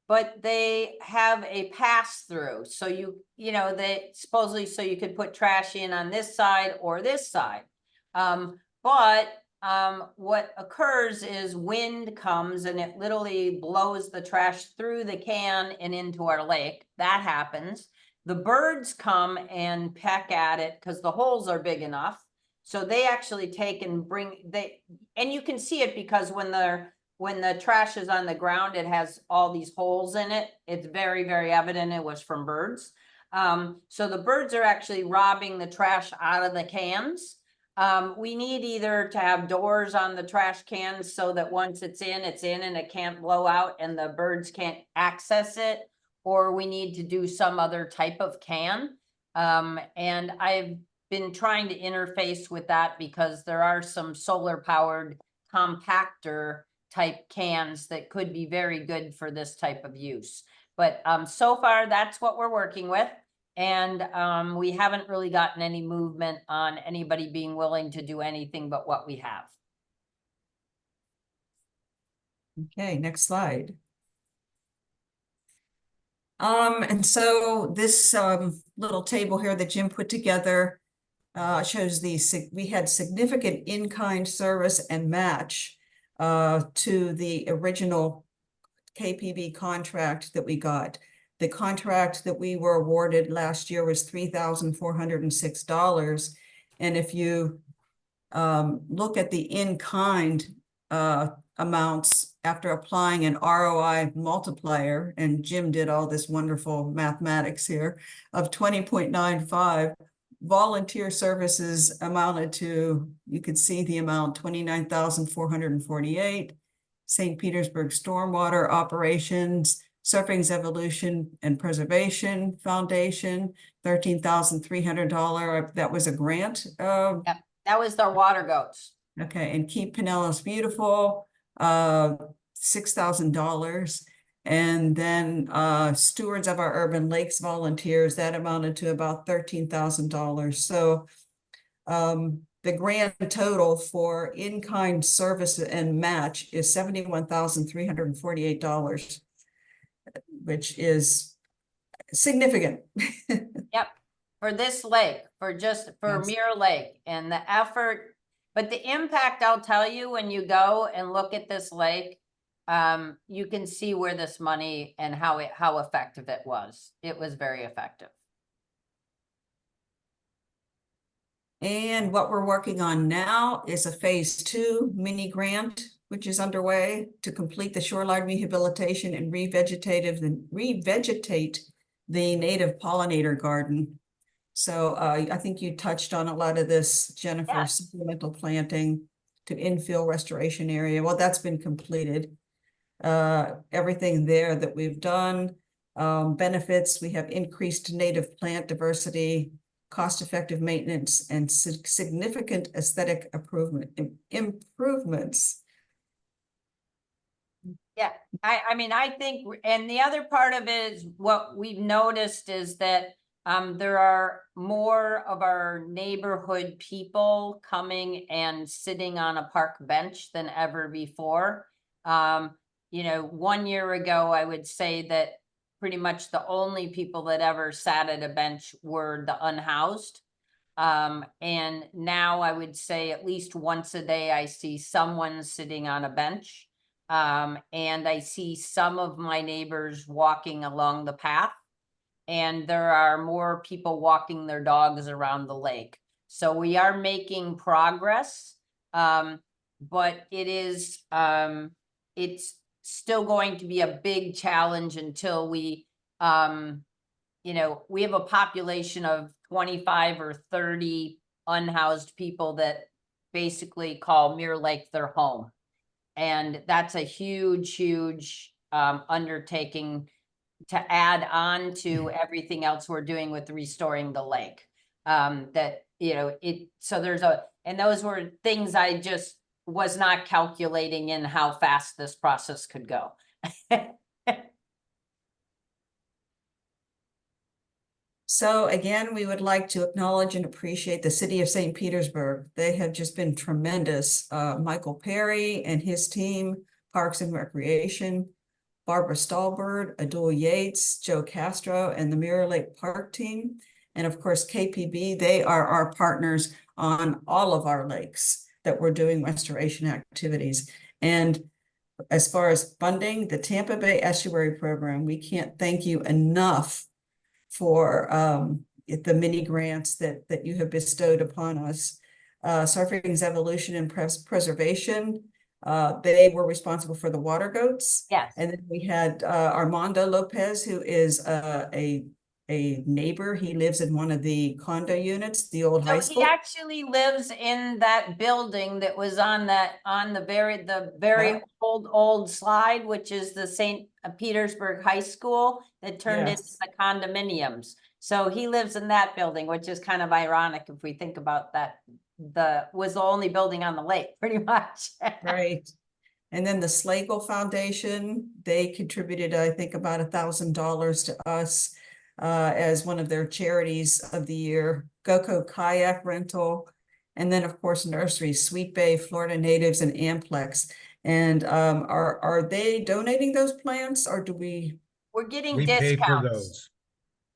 but they have a pass through. So you know, they supposedly, so you could put trash in on this side or this side. But what occurs is wind comes and it literally blows the trash through the can and into our lake. That happens. The birds come and peck at it because the holes are big enough. So they actually take and and you can see it because when the trash is on the ground, it has all these holes in it. It's very, very evident it was from birds. So the birds are actually robbing the trash out of the cans. We need either to have doors on the trash cans so that once it's in and it can't blow out and the birds can't access it, or we need to do some other type of can. And I've been trying to interface with that because there are some solar powered compactor type cans that could be very good for this type of use. But so far, that's what we're working with. And we haven't really gotten any movement on anybody being willing to do anything but what we have. Okay, next slide. And so this little table here that Jim put together shows we had significant in-kind service and match to the original KPB contract that we got. The contract that we were awarded last year was $3,406. And if you look at the in-kind amounts after applying an ROI multiplier, and Jim did all this wonderful mathematics here, of 20.95, volunteer services amounted to, you could see the amount, 29,448. St. Petersburg Stormwater Operations, Surfing's Evolution and Preservation Foundation, $13,300. That was a grant. Yep, that was their water goats. Okay, and Keep Pinellas Beautiful, $6,000. And then Stewards of Our Urban Lakes volunteers, that amounted to about $13,000. So the grand total for in-kind service and match is $71,348, which is significant. Yep, for this lake, for Mirror Lake, and the effort, but the impact, I'll tell you, when you go and look at this lake, you can see where this money and how effective it was. It was very effective. And what we're working on now is a phase 2 mini grant, which is underway to complete the shoreline rehabilitation and revegetate the native pollinator garden. So I think you touched on a lot of this, Jennifer, Yeah. supplemental planting to infill restoration area. Well, that's been completed. Everything there that we've done, benefits, we have increased native plant diversity, cost-effective maintenance, and significant aesthetic improvements. Yeah, I mean, I think, and the other part of it is what we've noticed is that there are more of our neighborhood people coming and sitting on a park bench than ever before. You know, 1 year ago, I would say that pretty much the only people that ever sat at a bench were the unhoused. And now I would say at least once a day, I see someone sitting on a bench. And I see some of my neighbors walking along the path, and there are more people walking their dogs around the lake. So we are making progress, but it is, it's still going to be a big challenge until we, you know, we have a population of 25 or 30 unhoused people that basically call Mirror Lake their home. And that's a huge undertaking to add on to everything else we're doing with restoring the lake. That, you know, so and those were things I just was not calculating in how fast this process could go. So again, we would like to acknowledge and appreciate the city of St. Petersburg. They have just been tremendous. Michael Perry and his team, Parks and Recreation, Barbara Stallbird, Adul Yates, Joe Castro, and the Mirror Lake Park team. And of course, KPB, they are our partners on all of our lakes that we're doing restoration activities. And as far as funding, the Tampa Bay Estuary Program, we can't thank you enough for the many grants that you have bestowed upon us. Surfing's Evolution and Preservation, they were responsible for the water goats. Yes. And then we had Armando Lopez, who is a neighbor. He lives in one of the condo units, the old high school. He actually lives in that building that was on the very old slide, which is the St. Petersburg High School that turned into the condominiums. So he lives in that building, which is kind of ironic if we think about that. Was the only building on the lake, pretty much. Right. And then the Slagle Foundation, they contributed, I think, about $1,000 to us as one of their charities of the year. GoCo Kayak Rental, and then of course nurseries, Sweet Bay, Florida Natives, and Amplex. And are they donating those plants, or do we? We're getting We pay for discounts. those.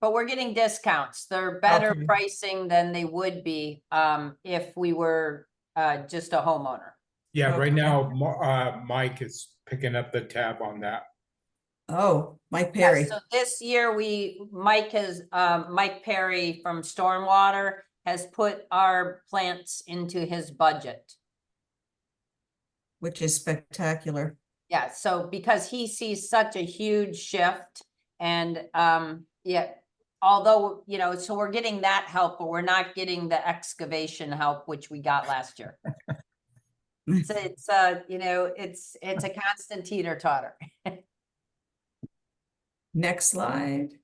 But we're getting discounts. They're better pricing than they would be if we were just a homeowner. Yeah, right now, Mike is picking up the tab on that. Oh, Mike Perry. So this year Mike Perry from Stormwater has put our plants into his budget. Which is spectacular. Yeah, so because he sees such a huge shift, and although, you know, so we're getting that help, but we're not getting the excavation help, which we got last year. So it's you know, it's a constant teeter-totter. Next slide.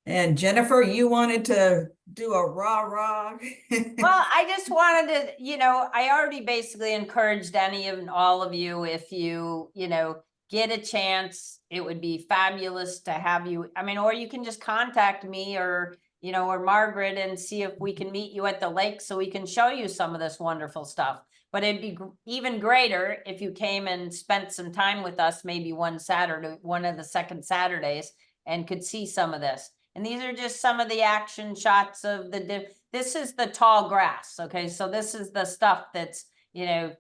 And Jennifer, you wanted to do a rah-rah. Well, I just wanted to, you know, I already basically encouraged any and all of you, if you know, get a chance, it would be fabulous to have you. I mean, or you can just contact me or, you know, or Margaret and see if we can meet you at the lake so we can show you some of this wonderful stuff. But it'd be even greater if you came and spent some time with us, maybe one Saturday, one of the second Saturdays, and could see some of this. And these are just some of the action shots of this is the tall grass. Okay. So this is the stuff that's, you know,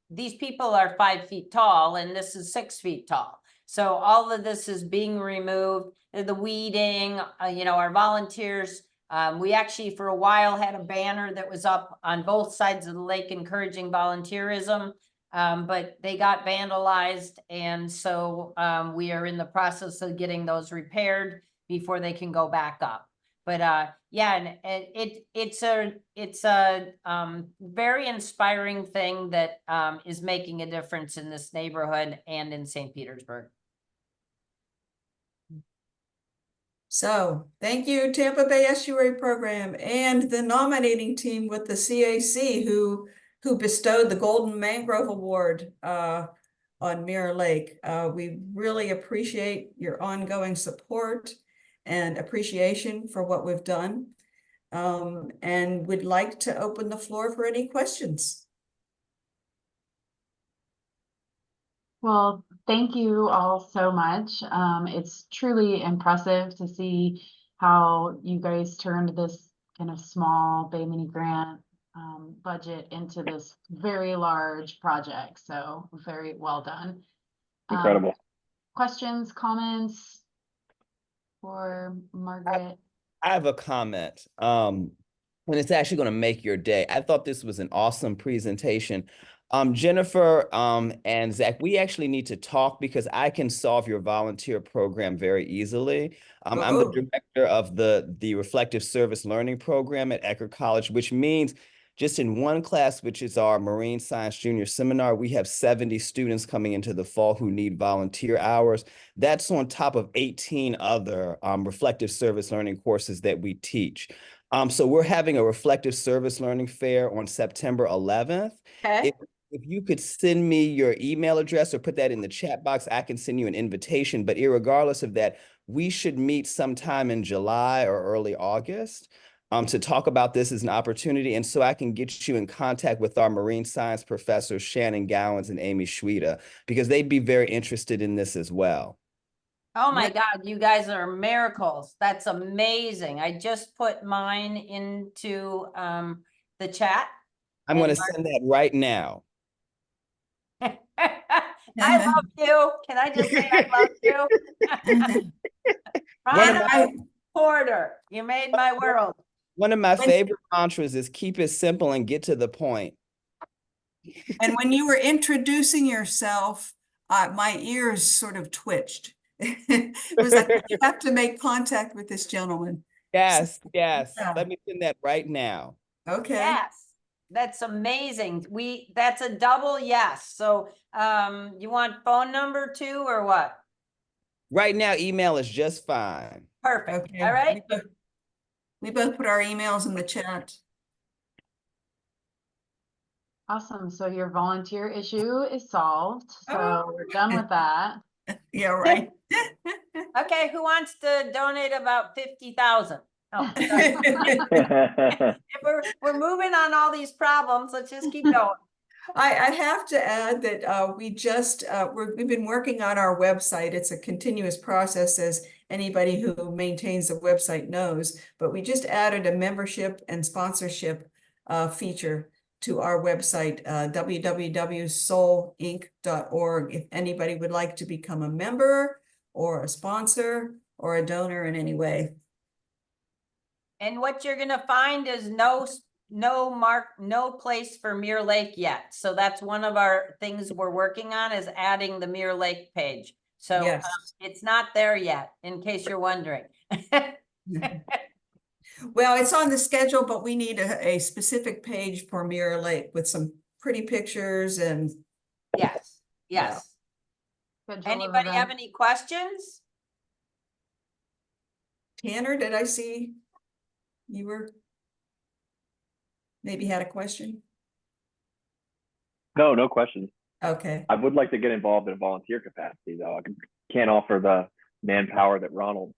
these people are 5 feet tall and this is 6 feet tall. So all of this is being removed, the weeding, you know, our volunteers. We actually for a while had a banner that was up on both sides of the lake encouraging volunteerism, but they got vandalized. And so we are in the process of getting those repaired before they can go back up. But yeah, and it's a very inspiring thing that is making a difference in this neighborhood and in St. Petersburg. So thank you, Tampa Bay Estuary Program and the nominating team with the CAC who bestowed the Golden Mangrove Award on Mirror Lake. We really appreciate your ongoing support and appreciation for what we've done, and would like to open the floor for any questions. Well, thank you all so much. It's truly impressive to see how you guys turned this kind of small Bay Mini grant budget into this very large project. So very well done. Incredible. Questions, comments for Margaret? I have a comment. And it's actually going to make your day. I thought this was an awesome presentation. Jennifer, and Zach, we actually need to talk because I can solve your volunteer program very easily. I'm the Oh. director of the Reflective Service Learning Program at Eckerd College, which means just in one class, which is our Marine Science Junior Seminar, we have 70 students coming into the fall who need volunteer hours. That's on top of 18 other reflective service learning courses that we teach. So we're having a reflective service learning fair on September 11th. Okay. If you could send me your email address or put that in the chat box, I can send you an invitation. But irregardless of that, we should meet sometime in July or early August to talk about this as an opportunity. And so I can get you in contact with our marine science professors, Shannon Gowans and Amy Schweda, because they'd be very interested in this as well. Oh my God, you guys are miracles. That's amazing. I just put mine into the chat. I'm going to send that right now. I love you. Can I just say I love you? Ronald Porter, you made my world. One of my favorite mantras is keep it simple and get to the point. And when you were introducing yourself, my ears sort of twitched. It was like, you have to make contact with this gentleman. Yes, yes. Yeah. Let me send that right now. Okay. Yes, that's amazing. That's a double yes. So you want phone number too or what? Right now, email is just fine. Perfect. Okay. All right. We both put our emails in the chat. Awesome. So your volunteer issue is solved. So Oh. we're done with that. Yeah, right. Okay, who wants to donate about 50,000? Oh, if we're moving on all these problems, let's just keep going. I have to add that we've been working on our website. It's a continuous process, as anybody who maintains a website knows, but we just added a membership and sponsorship feature to our website, www.soulinc.org. If anybody would like to become a member or a sponsor or a donor in any way. And what you're gonna find is no place for Mirror Lake yet. So that's one of our things we're working on, is adding the Mirror Lake page. So Yes. it's not there yet, in case you're wondering. Well, it's on the schedule, but we need a specific page for Mirror Lake with some pretty pictures and. Yes, yes. Schedule of Anybody have events. any questions? Tanner, did I see you were maybe had a question? No questions. Okay. I would like to get involved in a volunteer capacity, though. I can't offer the manpower that Ronald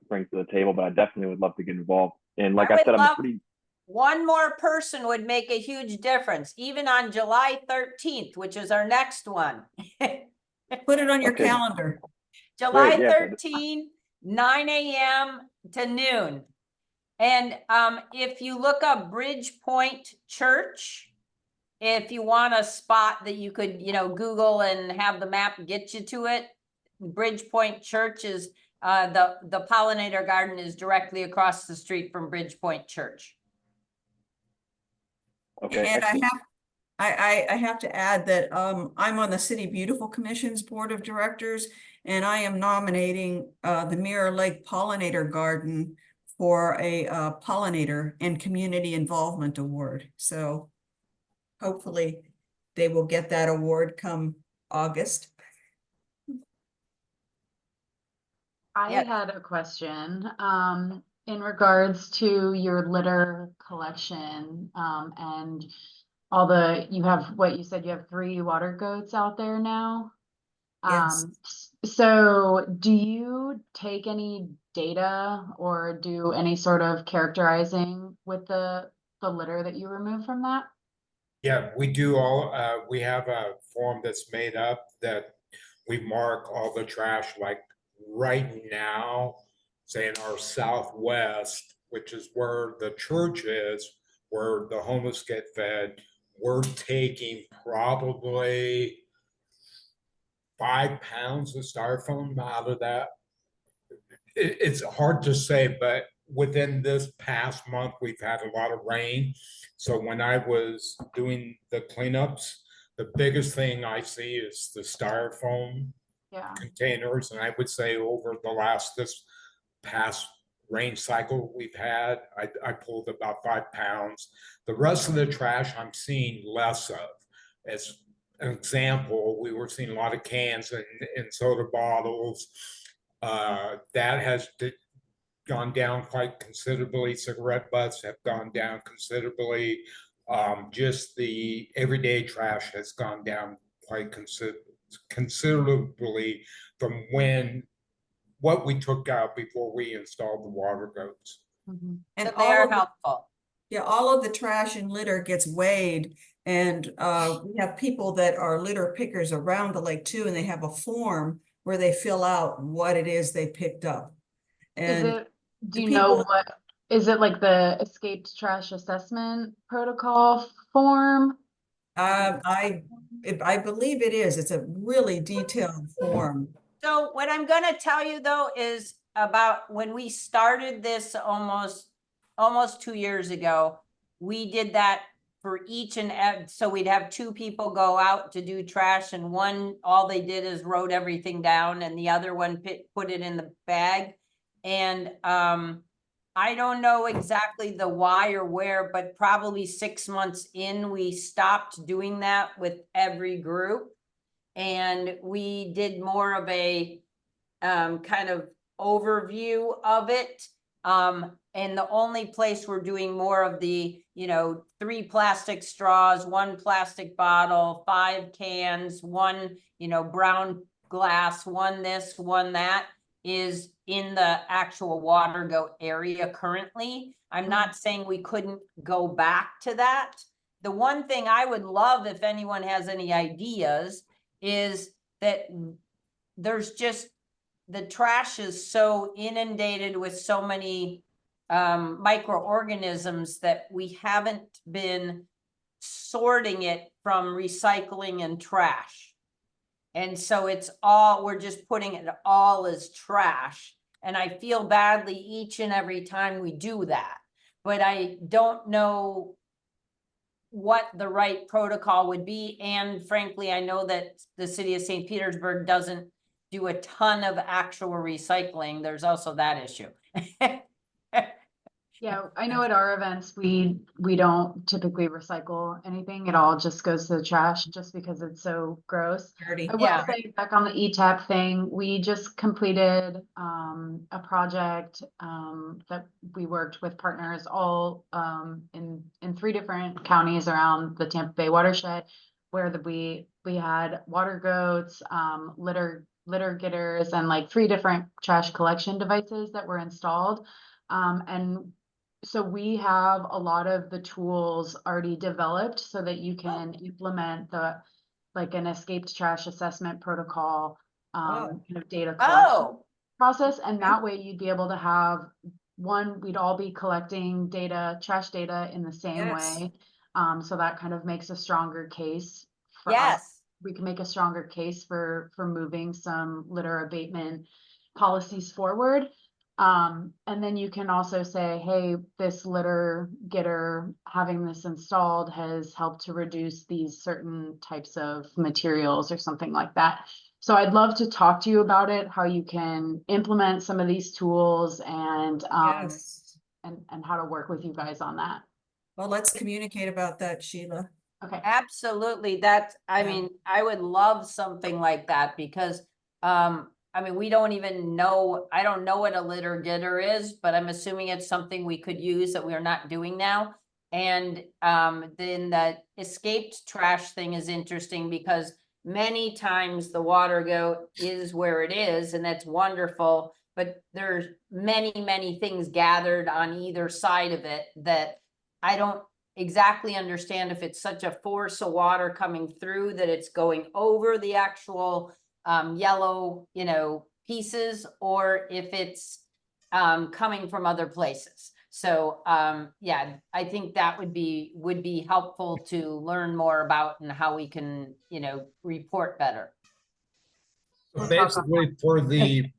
brings to the table, but I definitely would love to get involved. And like I said, One more person would make a huge difference, even on July 13th, which is our next one. Put it on your calendar. July Great, yeah. 13, 9 a.m. to noon. And if you look up Bridgepoint Church, if you want a spot that you could, Google and have the map get you to it, Bridgepoint Church is the pollinator garden is directly across the street from Bridgepoint Church. Okay. And I have to add that I'm on the City Beautiful Commission's Board of Directors, and I am nominating the Mirror Lake Pollinator Garden for a pollinator and community involvement award. So hopefully they will get that award come August. I had a question in regards to your litter collection and all you have what you said, you have 3 water goats out there now. Yes. So do you take any data or do any sort of characterizing with the litter that you remove from that? Yeah, we do we have a form that's made up that we mark all the trash, like right now, say in our southwest, which is where the church is, where the homeless get fed, we're taking probably 5 pounds of styrofoam out of that. It's hard to say, but within this past month, we've had a lot of rain. So when I was doing the cleanups, the biggest thing I see is the styrofoam Yeah. containers. And I would say over this past rain cycle we've had, I pulled about 5 pounds. The rest of the trash I'm seeing less of. As an example, we were seeing a lot of cans and soda bottles. That has gone down quite considerably. Cigarette butts have gone down considerably. Just the everyday trash has gone down quite considerably from what we took out before we installed the water goats. Mhm. And So they are helpful. yeah, all of the trash and litter gets weighed, and we have people that are litter pickers around the lake too, and they have a form where they fill out what it is they picked up. Is And it, do the you know people- what, is it like the escaped trash assessment protocol form? I believe it is. It's a really detailed form. So what I'm gonna tell you though is about when we started this almost 2 years ago, we did that for each so we'd have 2 people go out to do trash, and one, all they did is wrote everything down, and the other one put it in the bag. And I don't know exactly the why or where, but probably 6 months in, we stopped doing that with every group. And we did more of a kind of overview of it. And the only place we're doing more of the, 3 plastic straws, 1 plastic bottle, 5 cans, 1, brown glass, 1 this, 1 that, is in the actual water goat area currently. I'm not saying we couldn't go back to that. The one thing I would love, if anyone has any ideas, is that there's just, the trash is so inundated with so many microorganisms that we haven't been sorting it from recycling and trash. And so we're just putting it all as trash. And I feel badly each and every time we do that. But I don't know what the right protocol would be. And frankly, I know that the city of St. Petersburg doesn't do a ton of actual recycling. There's also that issue. Yeah, I know at our events, we don't typically recycle anything. It all just goes to the trash just because it's so gross. Dirty. I will Yeah. say back on the ETAP thing, we just completed a project that we worked with partners all in 3 different counties around the Tampa Bay watershed, where we had water goats, litter getters, and like 3 different trash collection devices that were installed. And so we have a lot of the tools already developed so that you can implement like an escaped trash assessment protocol, kind of data collection process. And that way you'd be able to have we'd all be collecting data, trash data in the same way. So that kind of makes a stronger case for us. We can make a stronger case for moving some litter abatement policies forward. And then you can also say, hey, this litter getter, having this installed has helped to reduce these certain types of materials or something like that. So I'd love to talk to you about it, how you can implement some of these tools and and how to work with you guys on that. Well, let's communicate about that, Sheila. Okay. Absolutely. I mean, I would love something like that because, I mean, we don't even know, I don't know what a litter getter is, but I'm assuming it's something we could use that we're not doing now. And then the escaped trash thing is interesting because many times the water goat is where it is, and that's wonderful, but there's many, many things gathered on either side of it that I don't exactly understand if it's such a force of water coming through that it's going over the actual yellow, pieces, or if it's coming from other places. So yeah, I think that would be helpful to learn more about and how we can, report better. So basically,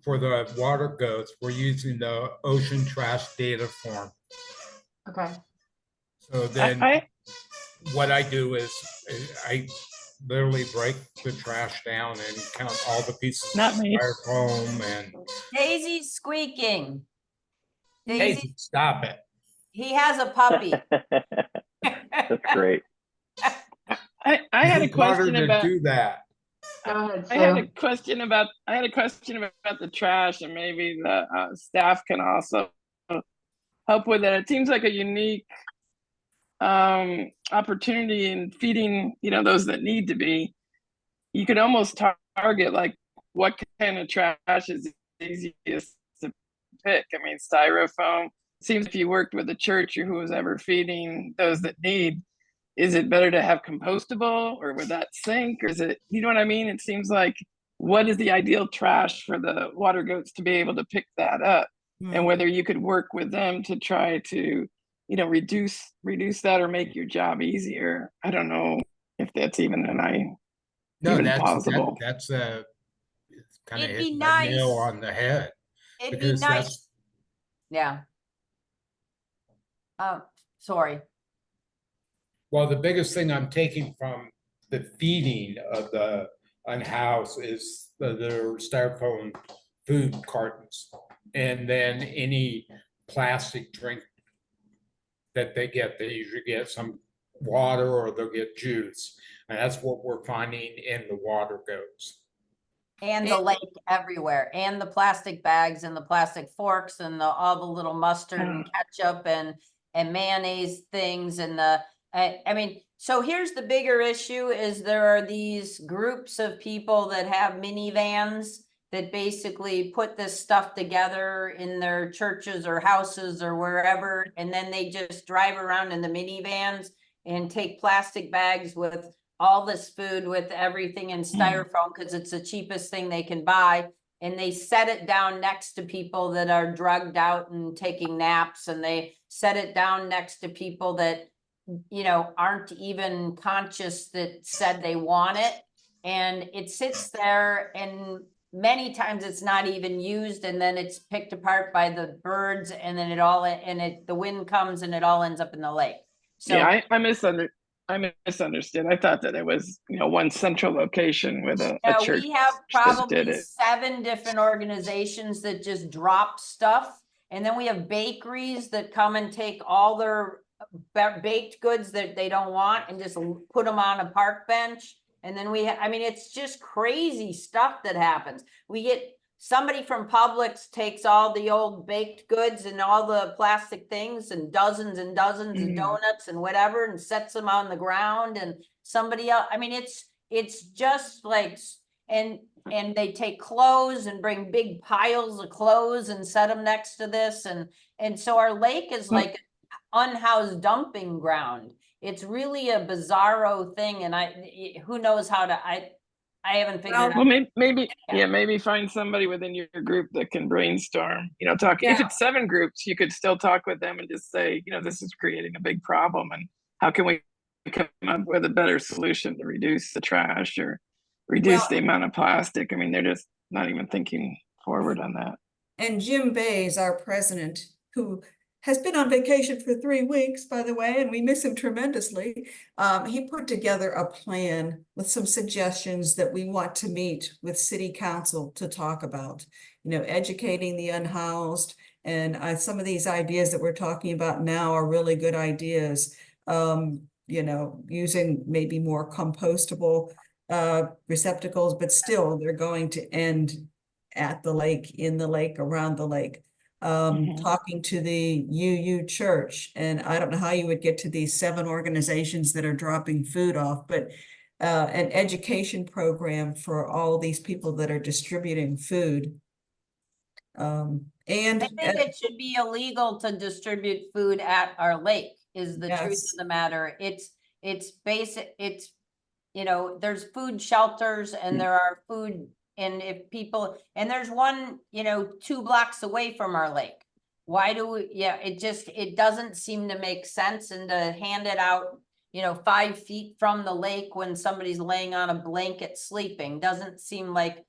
for the water goats, we're using the ocean trash data form. Okay. So then I what I do is I literally break the trash down and count all the pieces of Not me. styrofoam and Daisy's squeaking. hey, Daisy, stop it. he has a puppy. That's great. I had a Who taught her question to about do that? Go ahead, I had a Sue. question about the trash, and maybe the staff can also help with it. It seems like a unique opportunity in feeding, those that need to be. You could almost target like what kind of trash is easiest to pick. I mean, styrofoam. Seems if you worked with a church or who was ever feeding those that need, is it better to have compostable, or would that sink, or is it, you know what I mean? It seems like, what is the ideal trash for the water goats to be able to pick that up, and whether you could work with them to try to, reduce that or make your job easier. I don't know if that's even No, even that's possible. that's kind of It'd be hit the nail nice. on the head. It'd be Because nice. that's Yeah. Sorry. well, the biggest thing I'm taking from the feeding of the unhoused is their styrofoam food cartons, and then any plastic drink that they get. They usually get some water or they'll get juice, and that's what we're finding in the water goats. And the lake everywhere, and the plastic bags and the plastic forks and all the little mustard and ketchup and mayonnaise things and I mean, so here's the bigger issue is there are these groups of people that have minivans that basically put this stuff together in their churches or houses or wherever, and then they just drive around in the minivans and take plastic bags with all this food with everything in styrofoam because it's the cheapest thing they can buy. And they set it down next to people that are drugged out and taking naps, and they set it down next to people that, aren't even conscious that said they want it. And it sits there, and many times it's not even used, and then it's picked apart by the birds, and then the wind comes and it all ends up in the lake. So Yeah, I misunderstood. I thought that it was, one central location with a church. We have that probably did it. 7 different organizations that just drop stuff. And then we have bakeries that come and take all their baked goods that they don't want and just put them on a park bench. And then it's just crazy stuff that happens. We get somebody from Publix takes all the old baked goods and all the plastic things and dozens of donuts and whatever, and sets them on the ground, and somebody else, it's just like, and they take clothes and bring big piles of clothes and set them next to this. And so our lake is like an unhoused dumping ground. It's really a bizarro thing. And who knows how to, I haven't figured out. Well, maybe find somebody within your group that can brainstorm, talk. If it's 7 groups, you could still talk with them and just say, this is creating a big problem, and how can we come up with a better solution to reduce the trash or reduce the amount of plastic? They're just not even thinking forward on that. And Jim Bays, our president, who has been on vacation for 3 weeks, by the way, and we miss him tremendously. He put together a plan with some suggestions that we want to meet with City Council to talk about, educating the unhoused. And some of these ideas that we're talking about now are really good ideas. Using maybe more compostable receptacles, but still they're going to end at the lake, in the lake, around the lake. Talking to the UU Church, and I don't know how you would get to these 7 organizations that are dropping food off, but an education program for all these people that are distributing food. And I think it should be illegal to distribute food at our lake, is the truth of the matter. It's basic, there's food shelters and there are food. And if people, and there's one, 2 blocks away from our lake. Why do we, it doesn't seem to make sense. And to hand it out, 5 feet from the lake when somebody's laying on a blanket sleeping doesn't seem like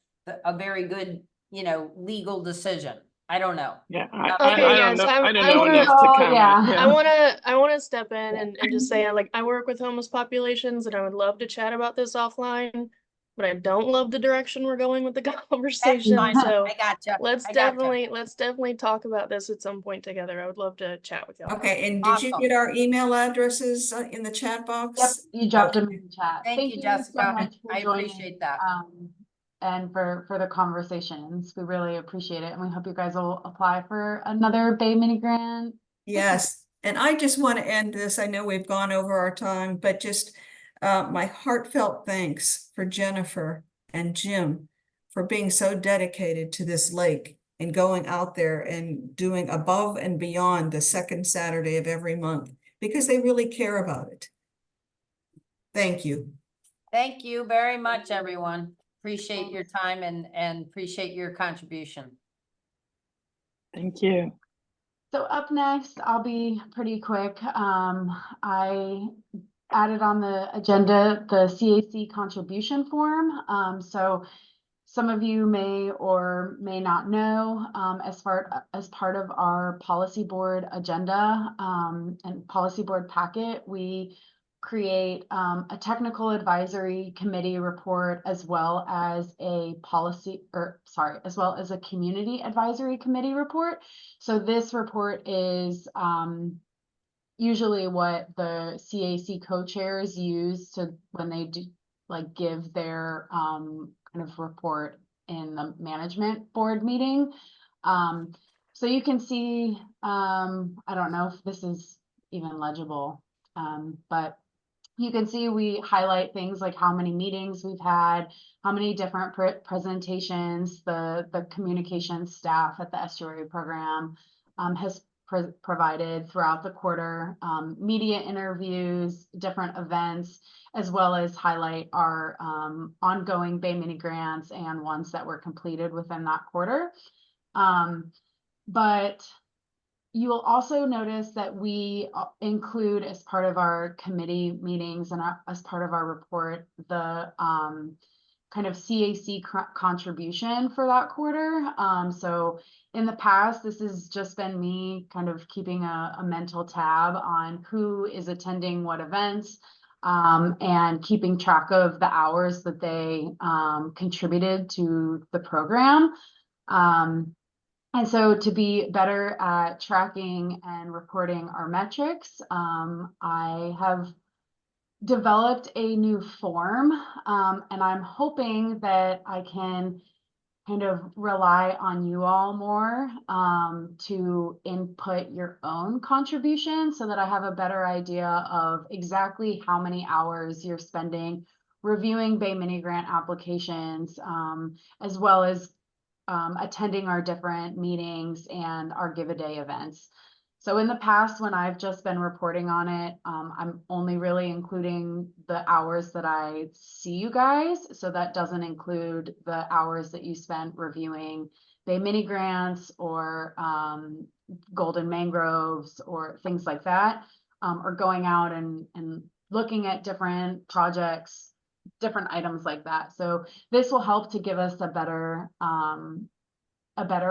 a very good legal decision. I don't know. Yeah, Okay, I yeah, don't so know. I don't I'm know gonna- enough to Oh, comment. yeah. Yeah. I wanna step in and just say, like, I work with homeless populations and I would love to chat about this offline, but I don't love the direction we're going with the conversation, fine. so I gotcha. let's I gotcha. definitely talk about this at some point together. I would love to chat with y'all. Okay, and did you Awesome. get our email addresses in the chat box? Yep, you dropped Okay. them in the chat. Thank you, so Jessica. much for I joining, appreciate that. and for the conversations. We really appreciate it, and we hope you guys will apply for another Bay Mini Grant. Yes, and I just want to end this. I know we've gone over our time, but just my heartfelt thanks for Jennifer and Jim for being so dedicated to this lake and going out there and doing above and beyond the second Saturday of every month because they really care about it. Thank you. Thank you very much, everyone. Appreciate your time and appreciate your contribution. Thank you. So up next, I'll be pretty quick. I added on the agenda the CAC contribution form. So some of you may or may not know, as part of our policy board agenda and policy board packet, we create a technical advisory committee report as well as a community advisory committee report. So this report is usually what the CAC co-chairs use to when they do give their kind of report in the management board meeting. So you can see, I don't know if this is even legible, but you can see we highlight things like how many meetings we've had, how many different presentations the communications staff at the estuary program has provided throughout the quarter, media interviews, different events, as well as highlight our ongoing Bay Mini grants and ones that were completed within that quarter. But you will also notice that we include as part of our committee meetings and as part of our report, the kind of CAC contribution for that quarter. So in the past, this has just been me kind of keeping a mental tab on who is attending what events and keeping track of the hours that they contributed to the program. And so to be better at tracking and reporting our metrics, I have developed a new form, and I'm hoping that I can kind of rely on you all more to input your own contribution so that I have a better idea of exactly how many hours you're spending reviewing Bay Mini Grant applications, as well as attending our different meetings and our Give a Day events. So in the past, when I've just been reporting on it, I'm only really including the hours that I see you guys. So that doesn't include the hours that you spent reviewing Bay Mini Grants or Golden Mangroves or things like that, or going out and looking at different projects, different items like that. So this will help to give us a better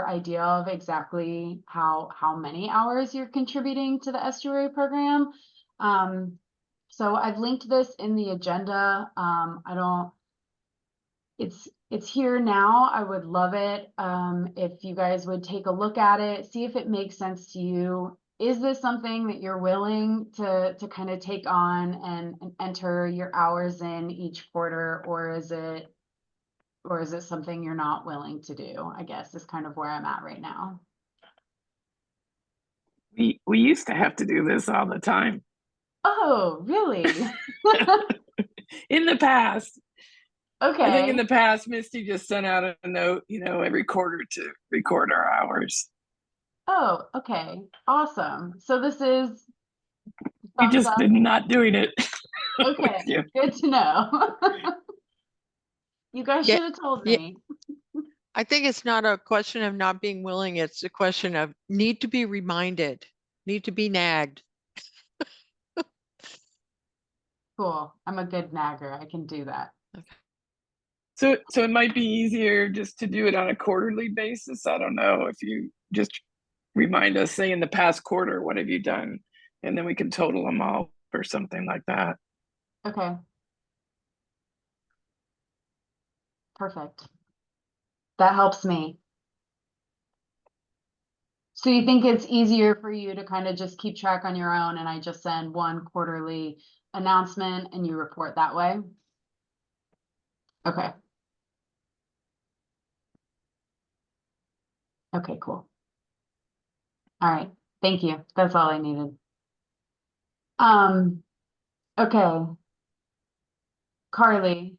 idea of exactly how many hours you're contributing to the estuary program. So I've linked this in the agenda. It's here now. I would love it if you guys would take a look at it, see if it makes sense to you. Is this something that you're willing to kind of take on and enter your hours in each quarter, or is it something you're not willing to do? I guess is kind of where I'm at right now. We used to have to do this all the time. Oh, really? In the past. Okay. I think in the past, Misty just sent out a note, every quarter to record our hours. Oh, okay. Awesome. So this is You just did not doing it. Okay, good to know. You guys should have told me. I think it's not a question of not being willing. It's a question of need to be reminded, need to be nagged. Cool. I'm a good nagger. I can do that. Okay. So it might be easier just to do it on a quarterly basis. I don't know if you just remind us, say in the past quarter, what have you done? And then we can total them all or something like that. Okay. Perfect. That helps me. So you think it's easier for you to kind of just keep track on your own and I just send one quarterly announcement and you report that way? Okay. Okay, cool. All right. Thank you. That's all I needed. Okay. Carly,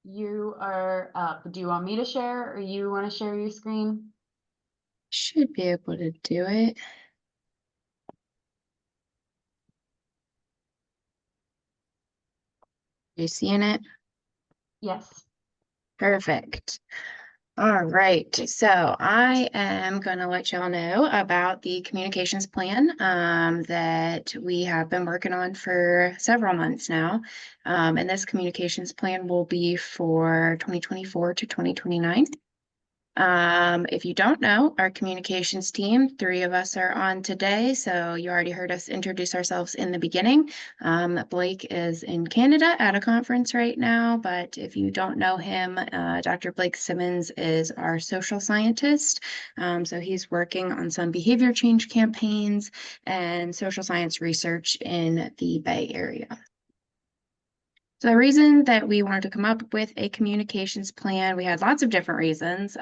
you are up. Do you want me to share or you want to share your screen? Should be able to do it. You seeing it? Yes. Perfect. All right, so I am going to let y'all know about the communications plan that we have been working on for several months now. And this communications plan will be for 2024 to 2029. If you don't know, our communications team, 3 of us are on today, so you already heard us introduce ourselves in the beginning. Blake is in Canada at a conference right now, but if you don't know him, Dr. Blake Simmons is our social scientist. So he's working on some behavior change campaigns and social science research in the Bay Area. So the reason that we wanted to come up with a communications plan, we had lots of different reasons.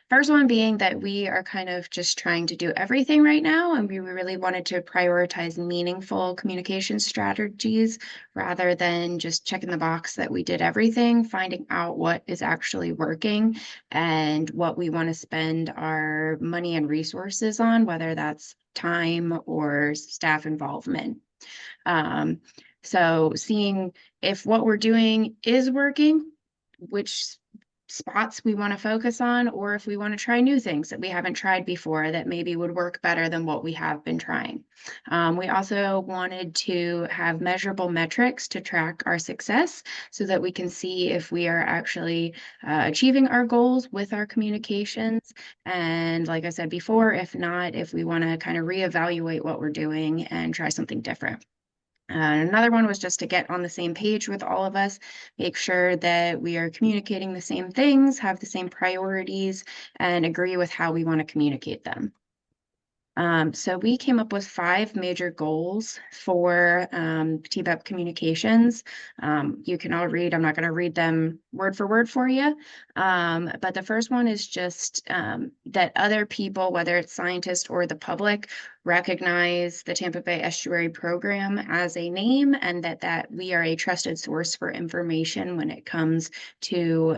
First one being that we are kind of just trying to do everything right now, and we really wanted to prioritize meaningful communication strategies rather than just checking the box that we did everything, finding out what is actually working and what we want to spend our money and resources on, whether that's time or staff involvement. So seeing if what we're doing is working, which spots we want to focus on, or if we want to try new things that we haven't tried before that maybe would work better than what we have been trying. We also wanted to have measurable metrics to track our success so that we can see if we are actually achieving our goals with our communications. And like I said before, if not, if we want to kind of reevaluate what we're doing and try something different. Another one was just to get on the same page with all of us, make sure that we are communicating the same things, have the same priorities, and agree with how we want to communicate them. So we came up with 5 major goals for TBEP communications. You can all read, I'm not going to read them word for word for you. But the first one is just that other people, whether it's scientists or the public, recognize the Tampa Bay Estuary Program as a name and that we are a trusted source for information when it comes to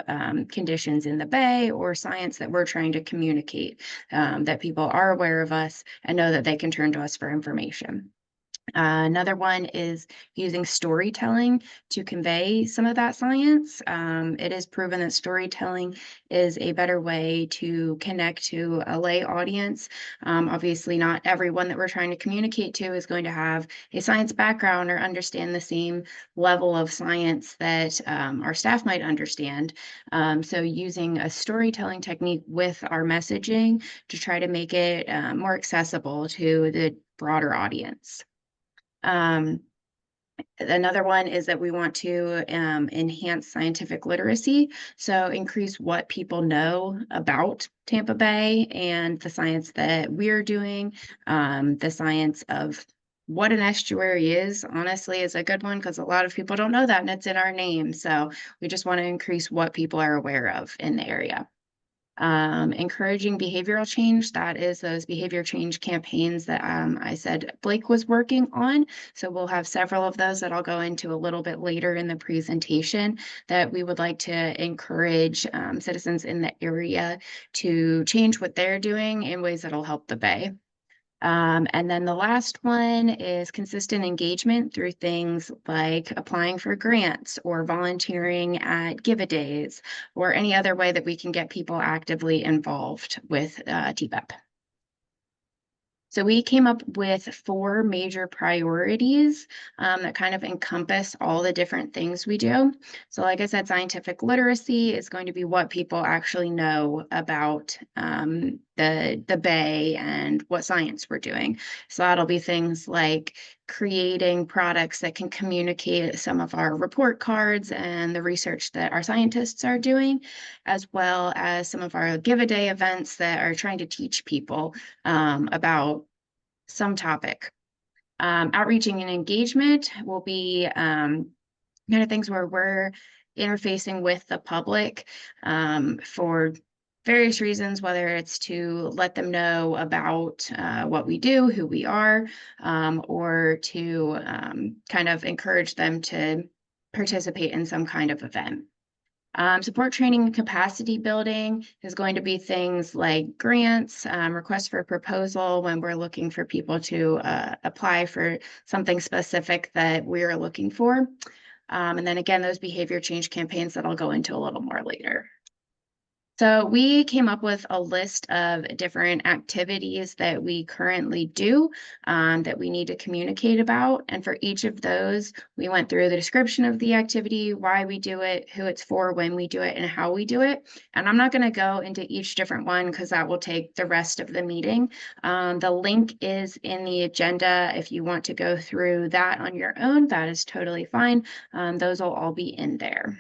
conditions in the Bay or science that we're trying to communicate, that people are aware of us and know that they can turn to us for information. Another one is using storytelling to convey some of that science. It is proven that storytelling is a better way to connect to a lay audience. Obviously, not everyone that we're trying to communicate to is going to have a science background or understand the same level of science that our staff might understand. So using a storytelling technique with our messaging to try to make it more accessible to the broader audience. Another one is that we want to enhance scientific literacy, so increase what people know about Tampa Bay and the science that we're doing. The science of what an estuary is, honestly, is a good one because a lot of people don't know that and it's in our name. So we just want to increase what people are aware of in the area. Encouraging behavioral change, that is those behavior change campaigns that I said Blake was working on. So we'll have several of those that I'll go into a little bit later in the presentation that we would like to encourage citizens in the area to change what they're doing in ways that'll help the Bay. And then the last one is consistent engagement through things like applying for grants or volunteering at Give-A-Days or any other way that we can get people actively involved with TBEP. So we came up with 4 major priorities that kind of encompass all the different things we do. So like I said, scientific literacy is going to be what people actually know about the Bay and what science we're doing. So that'll be things like creating products that can communicate some of our report cards and the research that our scientists are doing, as well as some of our give-a-day events that are trying to teach people about some topic. Outreaching and engagement will be kind of things where we're interfacing with the public for various reasons, whether it's to let them know about what we do, who we are, or to kind of encourage them to participate in some kind of event. Support training and capacity building is going to be things like grants, requests for proposal when we're looking for people to apply for something specific that we're looking for. And then again, those behavior change campaigns that I'll go into a little more later. So we came up with a list of different activities that we currently do that we need to communicate about. And for each of those, we went through the description of the activity, why we do it, who it's for, when we do it, and how we do it. And I'm not going to go into each different one because that will take the rest of the meeting. The link is in the agenda. If you want to go through that on your own, that is totally fine. Those will all be in there.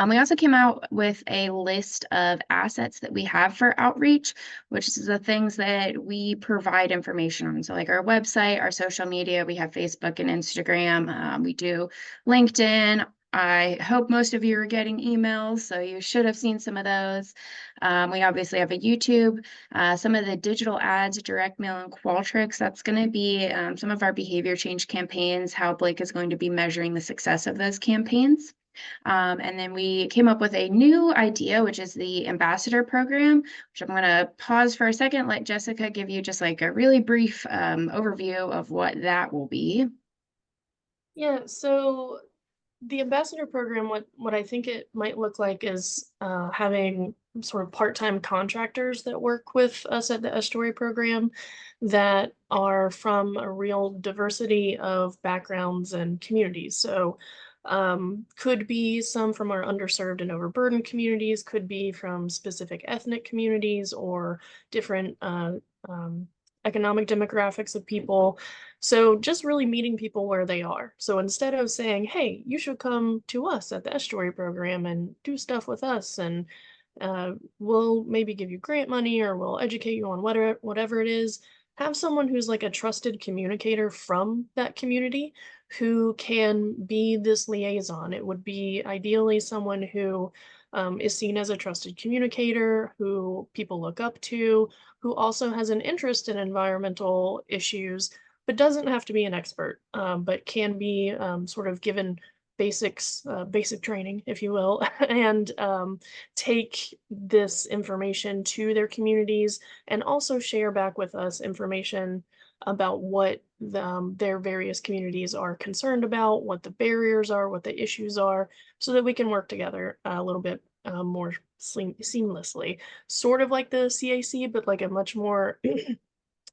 We also came out with a list of assets that we have for outreach, which is the things that we provide information on. So like our website, our social media, we have Facebook and Instagram. We do LinkedIn. I hope most of you are getting emails, so you should have seen some of those. We obviously have a YouTube, some of the digital ads, direct mail, and Qualtrics. That's going to be some of our behavior change campaigns, how Blake is going to be measuring the success of those campaigns. And then we came up with a new idea, which is the ambassador program, which I'm going to pause for a second, let Jessica give you just like a really brief overview of what that will be. Yeah, so the ambassador program, what I think it might look like is having sort of part-time contractors that work with us at the Estuary program that are from a real diversity of backgrounds and communities. So could be some from our underserved and overburdened communities, could be from specific ethnic communities or different economic demographics of people. So just really meeting people where they are. So instead of saying, hey, you should come to us at the Estuary program and do stuff with us, and we'll maybe give you grant money or we'll educate you on whatever it is, have someone who's like a trusted communicator from that community who can be this liaison. It would be ideally someone who is seen as a trusted communicator, who people look up to, who also has an interest in environmental issues, but doesn't have to be an expert, but can be sort of given basic training, if you will, and take this information to their communities and also share back with us information about what their various communities are concerned about, what the barriers are, what the issues are, so that we can work together a little bit more seamlessly. Sort of like the CAC, but like a much more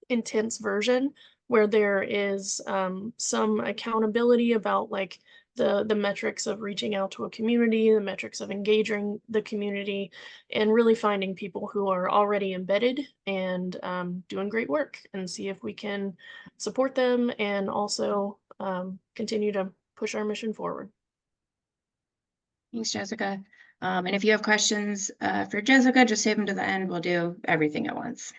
intense version where there is some accountability about like the metrics of reaching out to a community, the metrics of engaging the community, and really finding people who are already embedded and doing great work, and see if we can support them and also continue to push our mission forward. Thanks, Jessica. And if you have questions for Jessica, just save them to the end. We'll do everything at once.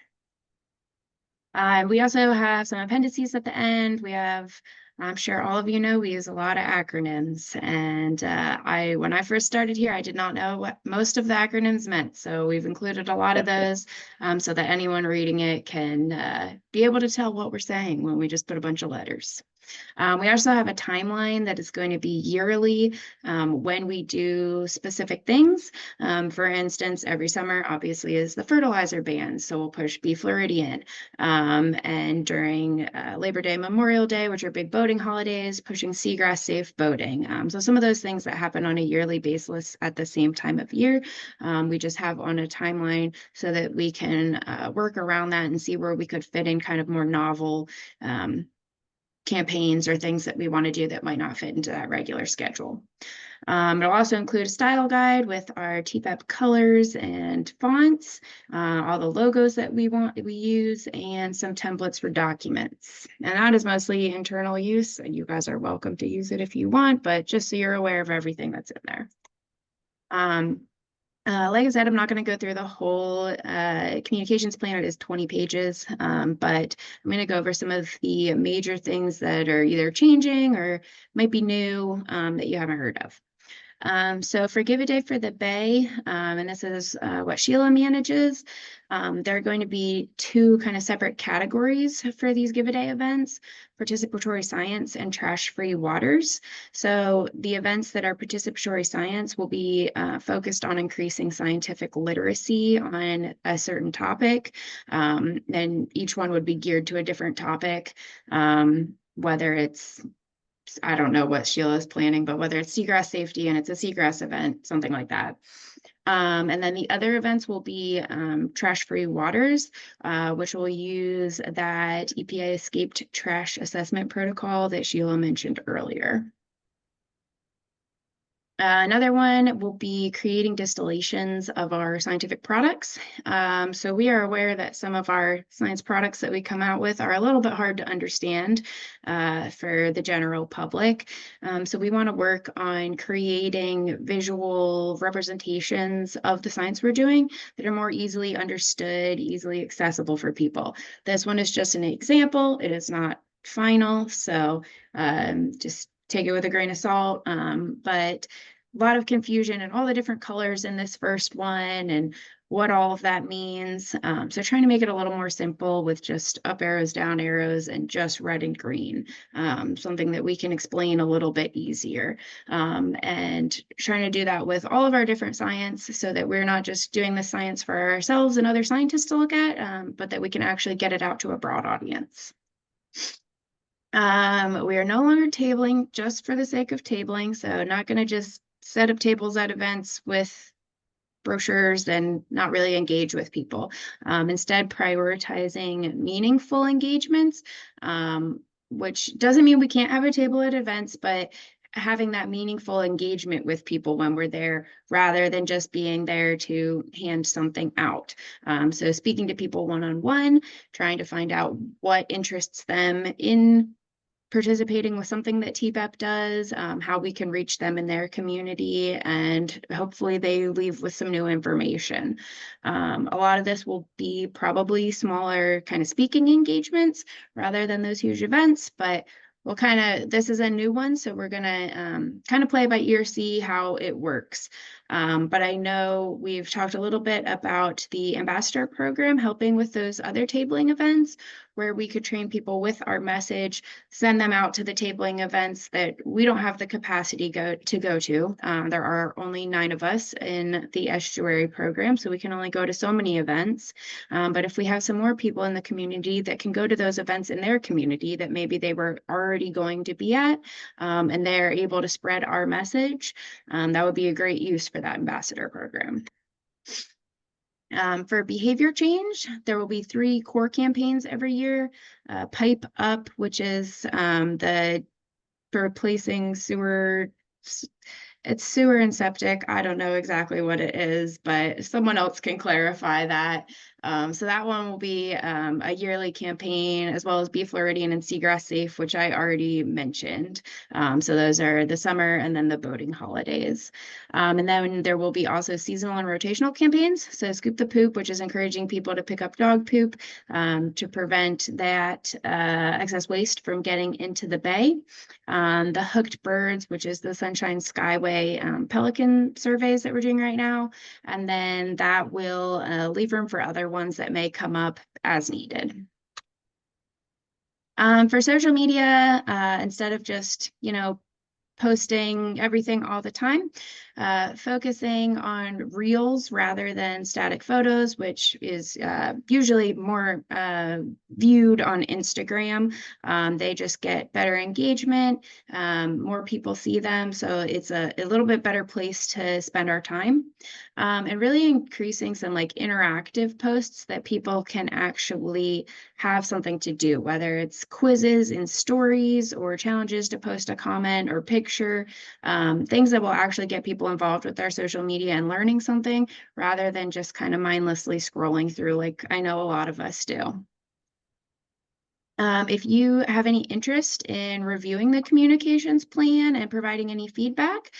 We also have some appendices at the end. We have, I'm sure all of you know, we use a lot of acronyms. And when I first started here, I did not know what most of the acronyms meant. So we've included a lot of those so that anyone reading it can be able to tell what we're saying when we just put a bunch of letters. We also have a timeline that is going to be yearly when we do specific things. For instance, every summer obviously is the fertilizer ban, so we'll push Be Floridian. And during Labor Day, Memorial Day, which are big boating holidays, pushing seagrass safe boating. So some of those things that happen on a yearly basis at the same time of year, we just have on a timeline so that we can work around that and see where we could fit in kind of more novel campaigns or things that we want to do that might not fit into that regular schedule. It'll also include a style guide with our TPEP colors and fonts, all the logos that we use, and some templates for documents. And that is mostly internal use. You guys are welcome to use it if you want, but just so you're aware of everything that's in there. Like I said, I'm not going to go through the whole communications plan. It is 20 pages, but I'm going to go over some of the major things that are either changing or might be new that you haven't heard of. So for Give a Day for the Bay, and this is what Sheila manages, there are going to be two kind of separate categories for these Give a Day events: participatory science and trash-free waters. So the events that are participatory science will be focused on increasing scientific literacy on a certain topic. And each one would be geared to a different topic, whether it's, I don't know what Sheila's planning, but whether it's seagrass safety and it's a seagrass event, something like that. And then the other events will be trash-free waters, which will use that EPA escaped trash assessment protocol that Sheila mentioned earlier. Another one will be creating distillations of our scientific products. So we are aware that some of our science products that we come out with are a little bit hard to understand for the general public. So we want to work on creating visual representations of the science we're doing that are more easily understood, easily accessible for people. This one is just an example. It is not final, so just take it with a grain of salt, but a lot of confusion and all the different colors in this first one and what all of that means. So trying to make it a little more simple with just up arrows, down arrows, and just red and green, something that we can explain a little bit easier. And trying to do that with all of our different science so that we're not just doing the science for ourselves and other scientists to look at, but that we can actually get it out to a broad audience. We are no longer tabling just for the sake of tabling, so not going to just set up tables at events with brochures and not really engage with people. Instead, prioritizing meaningful engagements, which doesn't mean we can't have a table at events, but having that meaningful engagement with people when we're there rather than just being there to hand something out. So speaking to people one-on-one, trying to find out what interests them in participating with something that TPEP does, how we can reach them in their community, and hopefully they leave with some new information. A lot of this will be probably smaller kind of speaking engagements rather than those huge events, but we'll this is a new one, so we're gonna kind of play by ear, see how it works. But I know we've talked a little bit about the ambassador program helping with those other tabling events where we could train people with our message, send them out to the tabling events that we don't have the capacity to go to. There are only 9 of us in the estuary program, so we can only go to so many events. But if we have some more people in the community that can go to those events in their community that maybe they were already going to be at, and they're able to spread our message, that would be a great use for that ambassador program. For behavior change, there will be 3 core campaigns every year. Pipe Up, which is for replacing sewer. It's sewer and septic. I don't know exactly what it is, but someone else can clarify that. So that one will be a yearly campaign, as well as Be Floridian and Seagrass Safe, which I already mentioned. So those are the summer and then the boating holidays. And then there will be also seasonal and rotational campaigns. So Scoop the Poop, which is encouraging people to pick up dog poop to prevent that excess waste from getting into the bay. The Hooked Birds, which is the Sunshine Skyway pelican surveys that we're doing right now. And then that will leave room for other ones that may come up as needed. For social media, instead of just, posting everything all the time, focusing on reels rather than static photos, which is usually more viewed on Instagram. They just get better engagement, more people see them, so it's a little bit better place to spend our time. And really increasing some like interactive posts that people can actually have something to do, whether it's quizzes in stories or challenges to post a comment or picture, things that will actually get people involved with their social media and learning something rather than just kind of mindlessly scrolling through like I know a lot of us do. If you have any interest in reviewing the communications plan and providing any feedback,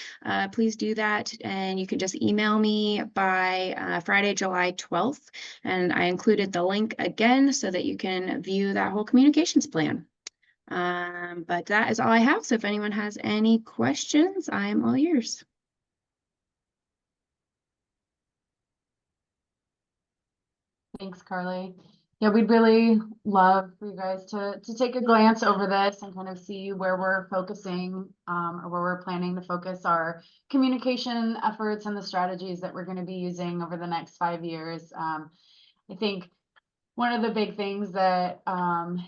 please do that. And you can just email me by Friday, July 12th. And I included the link again so that you can view that whole communications plan. But that is all I have. So if anyone has any questions, I am all ears. Thanks, Carly. Yeah, we'd really love for you guys to take a glance over this and kind of see where we're focusing or where we're planning to focus our communication efforts and the strategies that we're going to be using over the next 5 years. I think one of the big things that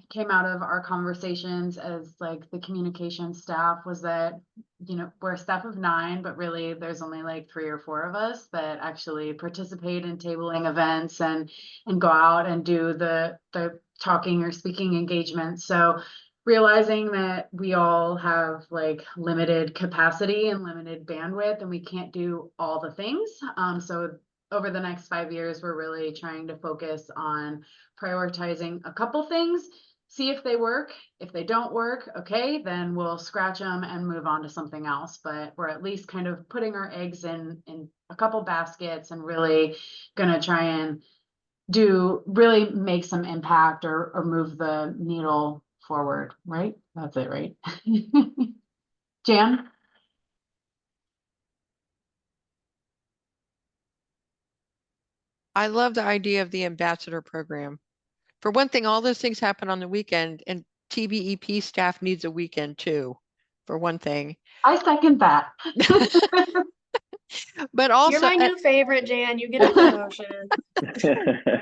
came out of our conversations as like the communication staff was that, we're a staff of 9, but really there's only like 3 or 4 of us that actually participate in tabling events and go out and do the talking or speaking engagement. So realizing that we all have like limited capacity and limited bandwidth and we can't do all the things. So over the next 5 years, we're really trying to focus on prioritizing a couple things, see if they work. If they don't work, okay, then we'll scratch them and move on to something else. But we're at least kind of putting our eggs in a couple baskets and really gonna try and really make some impact or move the needle forward, right? That's it, right? Jan? I love the idea of the ambassador program. For one thing, all those things happen on the weekend, and TBEP staff needs a weekend too, for one thing. I second that. But also, you're my new favorite, Jan. You get a promotion.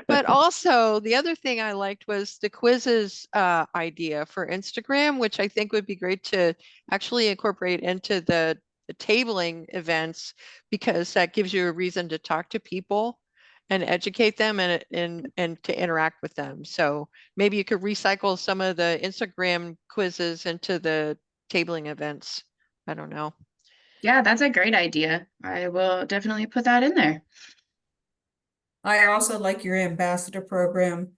But also, the other thing I liked was the quizzes idea for Instagram, which I think would be great to actually incorporate into the tabling events, because that gives you a reason to talk to people and educate them and to interact with them. So maybe you could recycle some of the Instagram quizzes into the tabling events. I don't know. Yeah, that's a great idea. I will definitely put that in there. I also like your ambassador program.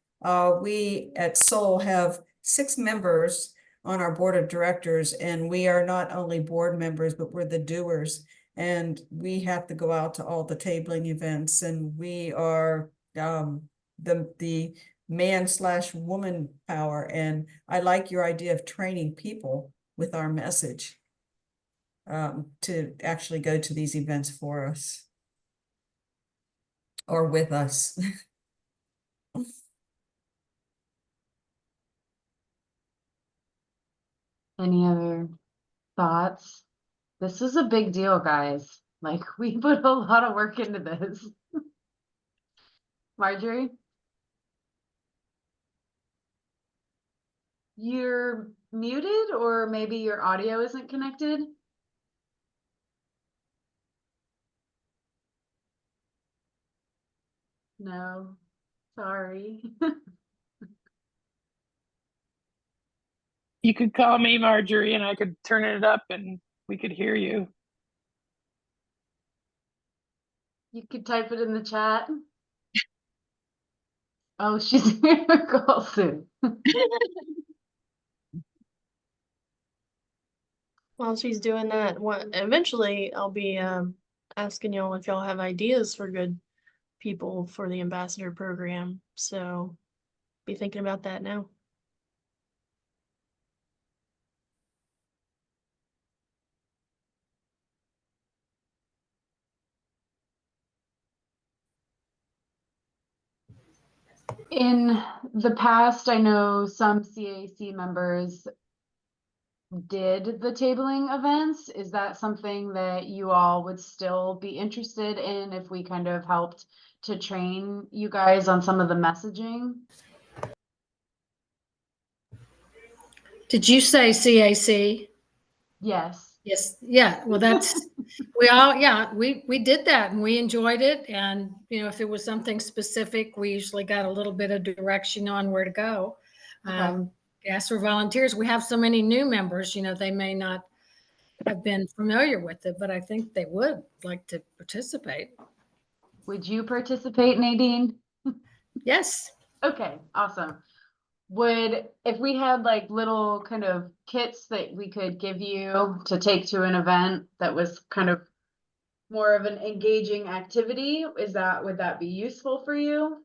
We at Soul have 6 members on our board of directors, and we are not only board members, but we're the doers. And we have to go out to all the tabling events, and we are the man/woman power. And I like your idea of training people with our message to actually go to these events for us or with us. Any other thoughts? This is a big deal, guys. Like, we put a lot of work into this. Marjorie? You're muted, or maybe your audio isn't connected? No, sorry. You could call me Marjorie and I could turn it up and we could hear you. You could type it in the chat. Oh, she's gonna call soon. While she's doing that, eventually I'll be asking y'all if y'all have ideas for good people for the ambassador program. So be thinking about that now. In the past, I know some CAC members did the tabling events. Is that something that you all would still be interested in if we kind of helped to train you guys on some of the messaging? Did you say CAC? Yes. Yes, yeah, well, that's, we did that and we enjoyed it. And, if it was something specific, we usually got a little bit of direction on where to go. Okay. Ask for volunteers. We have so many new members, they may not have been familiar with it, but I think they would like to participate. Would you participate, Nadine? Yes. Okay, awesome. If we had like little kind of kits that we could give you to take to an event that was kind of more of an engaging activity, would that be useful for you?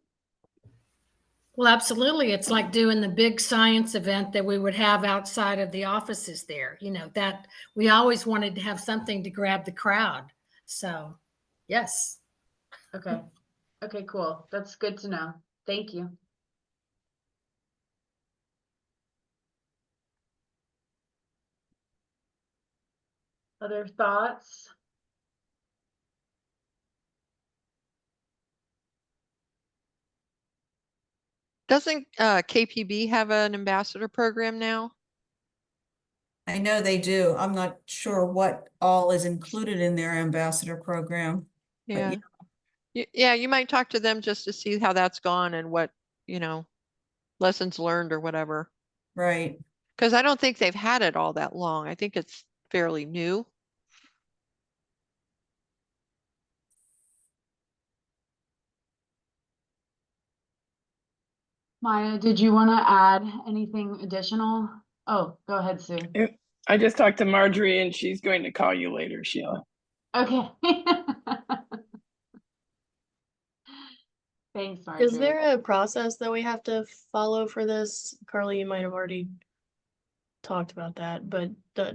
Well, absolutely. It's like doing the big science event that we would have outside of the offices there, that we always wanted to have something to grab the crowd. So, yes. Okay. Okay, cool. That's good to know. Thank you. Other thoughts? Doesn't KPB have an ambassador program now? I know they do. I'm not sure what all is included in their ambassador program. Yeah. Yeah, you might talk to them just to see how that's gone and what, lessons learned or whatever. Right. Because I don't think they've had it all that long. I think it's fairly new. Maya, did you want to add anything additional? Oh, go ahead, Sue. I just talked to Marjorie and she's going to call you later, Sheila. Okay. Thanks, Marjorie. Is there a process that we have to follow for this? Carly, you might have already talked about that, but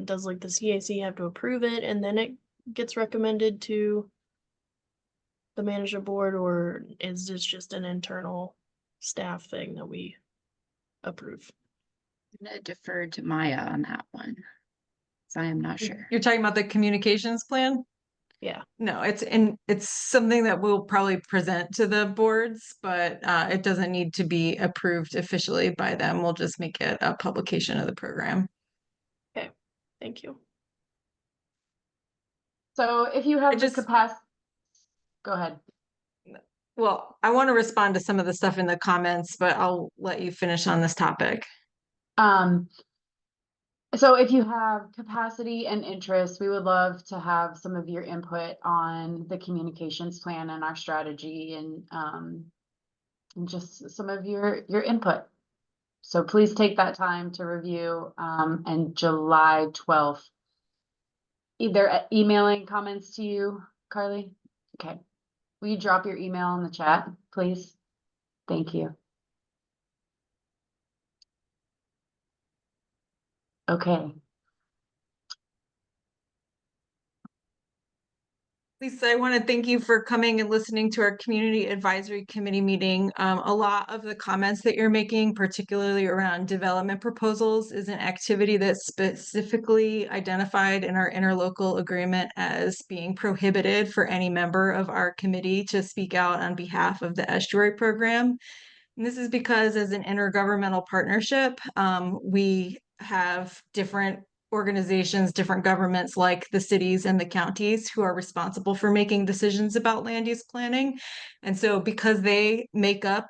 does like the CAC have to approve it and then it gets recommended to the management board, or is this just an internal staff thing that we approve? I'm gonna defer to Maya on that one. So I am not sure. You're talking about the communications plan? Yeah. No, it's something that we'll probably present to the boards, but it doesn't need to be approved officially by them. We'll just make it a publication of the program. Okay, thank you. So if you have the capacity, go ahead. Well, I want to respond to some of the stuff in the comments, but I'll let you finish on this topic. So if you have capacity and interest, we would love to have some of your input on the communications plan and our strategy and just some of your input. So please take that time to review and July 12th. Either emailing comments to you, Carly? Okay. Will you drop your email in the chat, please? Thank you. Okay. Lisa, I want to thank you for coming and listening to our Community Advisory Committee meeting. A lot of the comments that you're making, particularly around development proposals, is an activity that's specifically identified in our interlocal agreement as being prohibited for any member of our committee to speak out on behalf of the estuary program. And this is because as an intergovernmental partnership, we have different organizations, different governments like the cities and the counties who are responsible for making decisions about land use planning. And so because they make up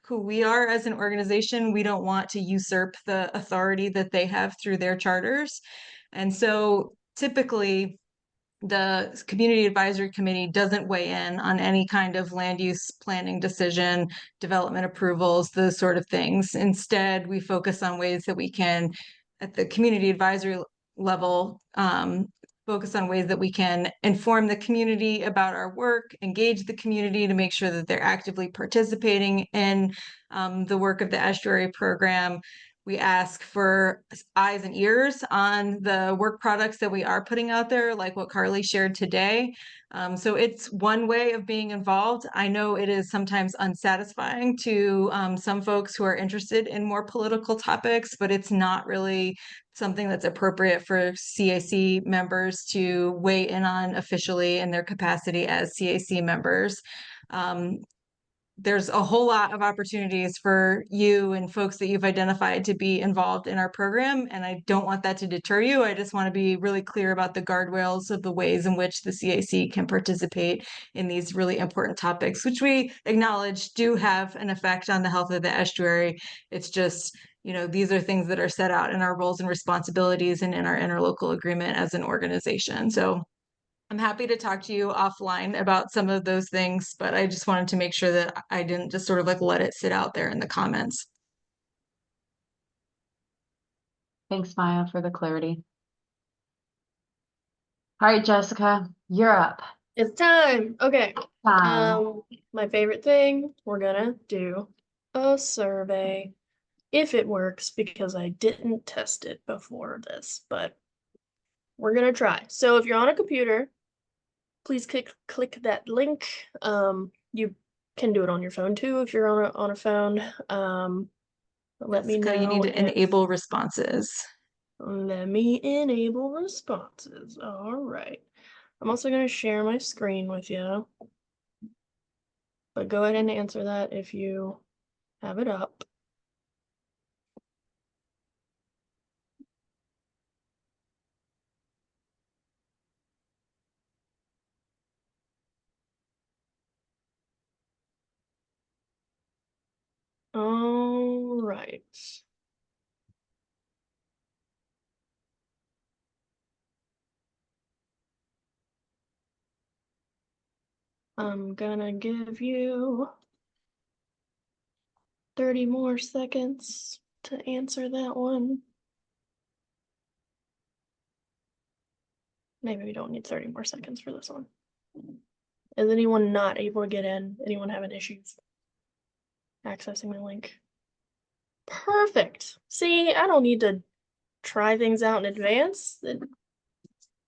who we are as an organization, we don't want to usurp the authority that they have through their charters. And so typically, the Community Advisory Committee doesn't weigh in on any kind of land use planning decision, development approvals, those sort of things. Instead, we focus on ways that we can, at the community advisory level, focus on ways that we can inform the community about our work, engage the community to make sure that they're actively participating in the work of the estuary program. We ask for eyes and ears on the work products that we are putting out there, like what Carly shared today. So it's one way of being involved. I know it is sometimes unsatisfying to some folks who are interested in more political topics, but it's not really something that's appropriate for CAC members to weigh in on officially in their capacity as CAC members. There's a whole lot of opportunities for you and folks that you've identified to be involved in our program, and I don't want that to deter you. I just want to be really clear about the guardrails of the ways in which the CAC can participate in these really important topics, which we acknowledge do have an effect on the health of the estuary. It's just, you know, these are things that are set out in our roles and responsibilities and in our interlocal agreement as an organization. So I'm happy to talk to you offline about some of those things, but I just wanted to make sure that I didn't just sort of like let it sit out there in the comments. Thanks, Maya, for the clarity. All right, Jessica, you're up. It's time. Okay. Time. My favorite thing, we're gonna do a survey if it works, because I didn't test it before this, but we're gonna try. So if you're on a computer, please click that link. You can do it on your phone too if you're on a phone. Let me know. You need to enable responses. Let me enable responses. All right. I'm also going to share my screen with you. But go ahead and answer that if you have it up. All right. I'm gonna give you 30 more seconds to answer that one. Maybe we don't need 30 more seconds for this one. Is anyone not able to get in? Anyone having issues accessing the link? Perfect. See, I don't need to try things out in advance. The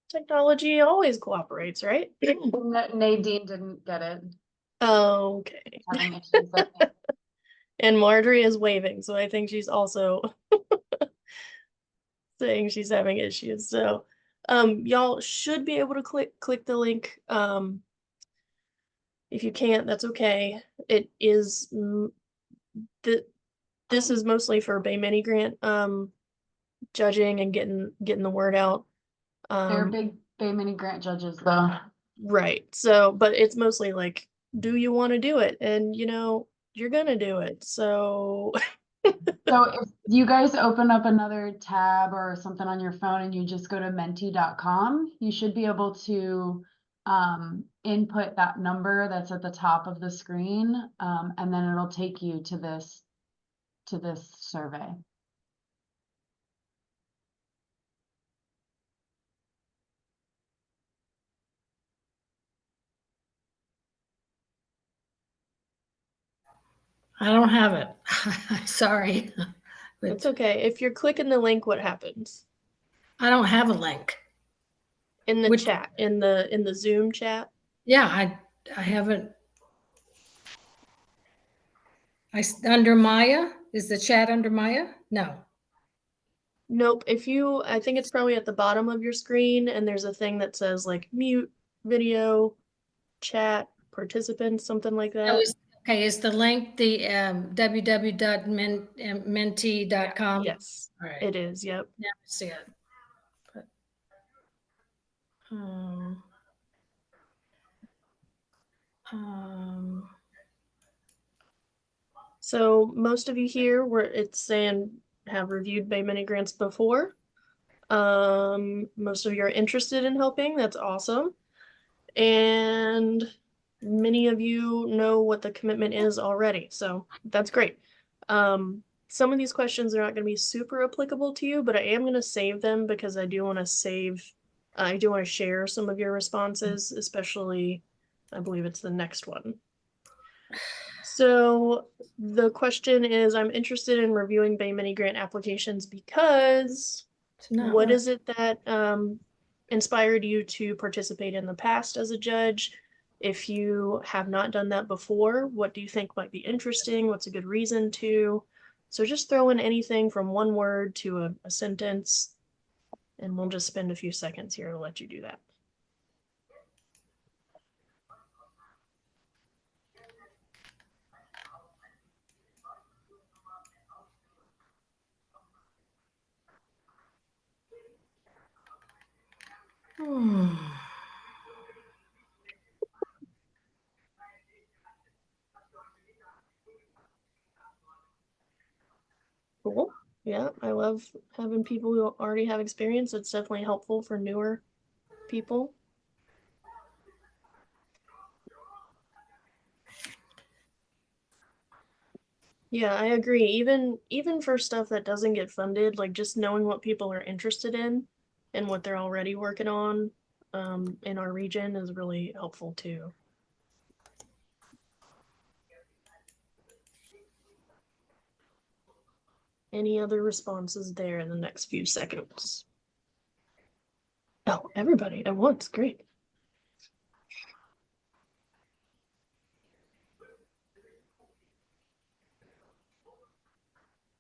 technology always cooperates, right? Nadine didn't get it. Okay. Having issues, I think. And Marjorie is waving, so I think she's also saying she's having issues. So y'all should be able to click the link. If you can't, that's okay. It is this is mostly for Bay Mini grant judging and getting the word out. They're big Bay Mini grant judges though. Right. So, but it's mostly like, do you want to do it? And you know, you're gonna do it. So So if you guys open up another tab or something on your phone and you just go to menti.com, you should be able to input that number that's at the top of the screen, and then it'll take you to this survey. I don't have it. Sorry. it's okay. If you're clicking the link, what happens? I don't have a link. In the Which- chat, in the Zoom chat? Yeah, I haven't. Under Maya? Is the chat under Maya? No. Nope. I think it's probably at the bottom of your screen, and there's a thing that says like mute video, chat, participants, something like that. Okay, is the link the www.menti.com? Yes, All right. it is. Yep. Now I see it. But, So most of you here it's saying have reviewed Bay Mini grants before. Most of you are interested in helping. That's awesome. And many of you know what the commitment is already. So that's great. Some of these questions are not going to be super applicable to you, but I am going to save them because I do want to share some of your responses, especially I believe it's the next one. So the question is, I'm interested in reviewing Bay Mini grant applications because It's not what work- is it that inspired you to participate in the past as a judge? If you have not done that before, what do you think might be interesting? What's a good reason to? So just throw in anything from one word to a sentence, and we'll just spend a few seconds here to let you do that. Cool. Yeah, I love having people who already have experience. It's definitely helpful for newer people. Yeah, I agree. Even for stuff that doesn't get funded, like just knowing what people are interested in and what they're already working on in our region is really helpful too. Any other responses there in the next few seconds? Oh, everybody at once. Great.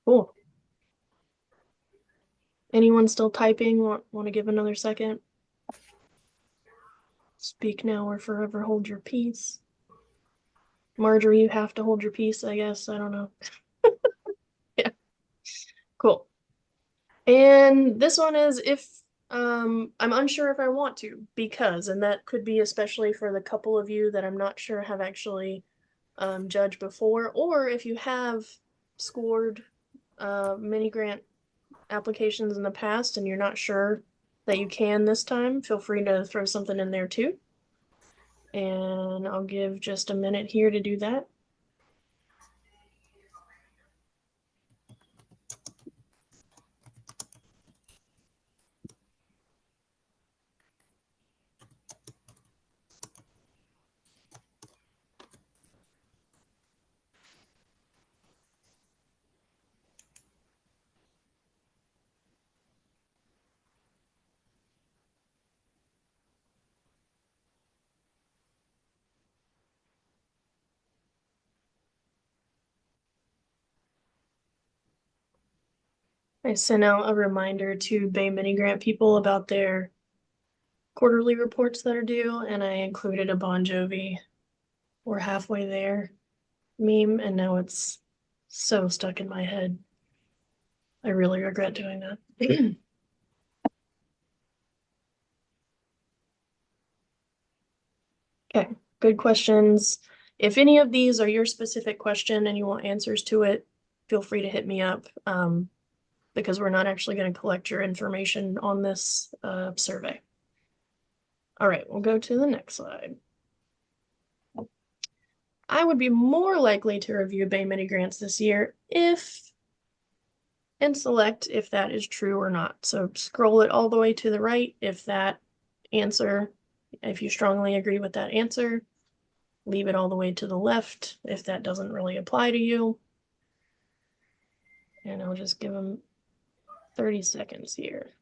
Cool. Anyone still typing? Want to give another second? Speak now or forever hold your peace. Marjorie, you have to hold your peace, I guess. I don't know. Yeah. Cool. And this one is if I'm unsure if I want to, because, and that could be especially for the couple of you that I'm not sure have actually judged before, or if you have scored mini grant applications in the past and you're not sure that you can this time, feel free to throw something in there too. And I'll give just a minute here to do that. I sent out a reminder to Bay Mini Grant people about their quarterly reports that are due, and I included a Bon Jovi "We're Halfway There" meme, and now it's so stuck in my head. I really regret doing that. Okay, good questions. If any of these are your specific question and you want answers to it, feel free to hit me up because we're not actually going to collect your information on this survey. All right, we'll go to the next slide. I would be more likely to review Bay Mini grants this year if, and select if that is true or not. So scroll it all the way to the right if that answer, if you strongly agree with that answer. Leave it all the way to the left if that doesn't really apply to you. And I'll just give them 30 seconds here.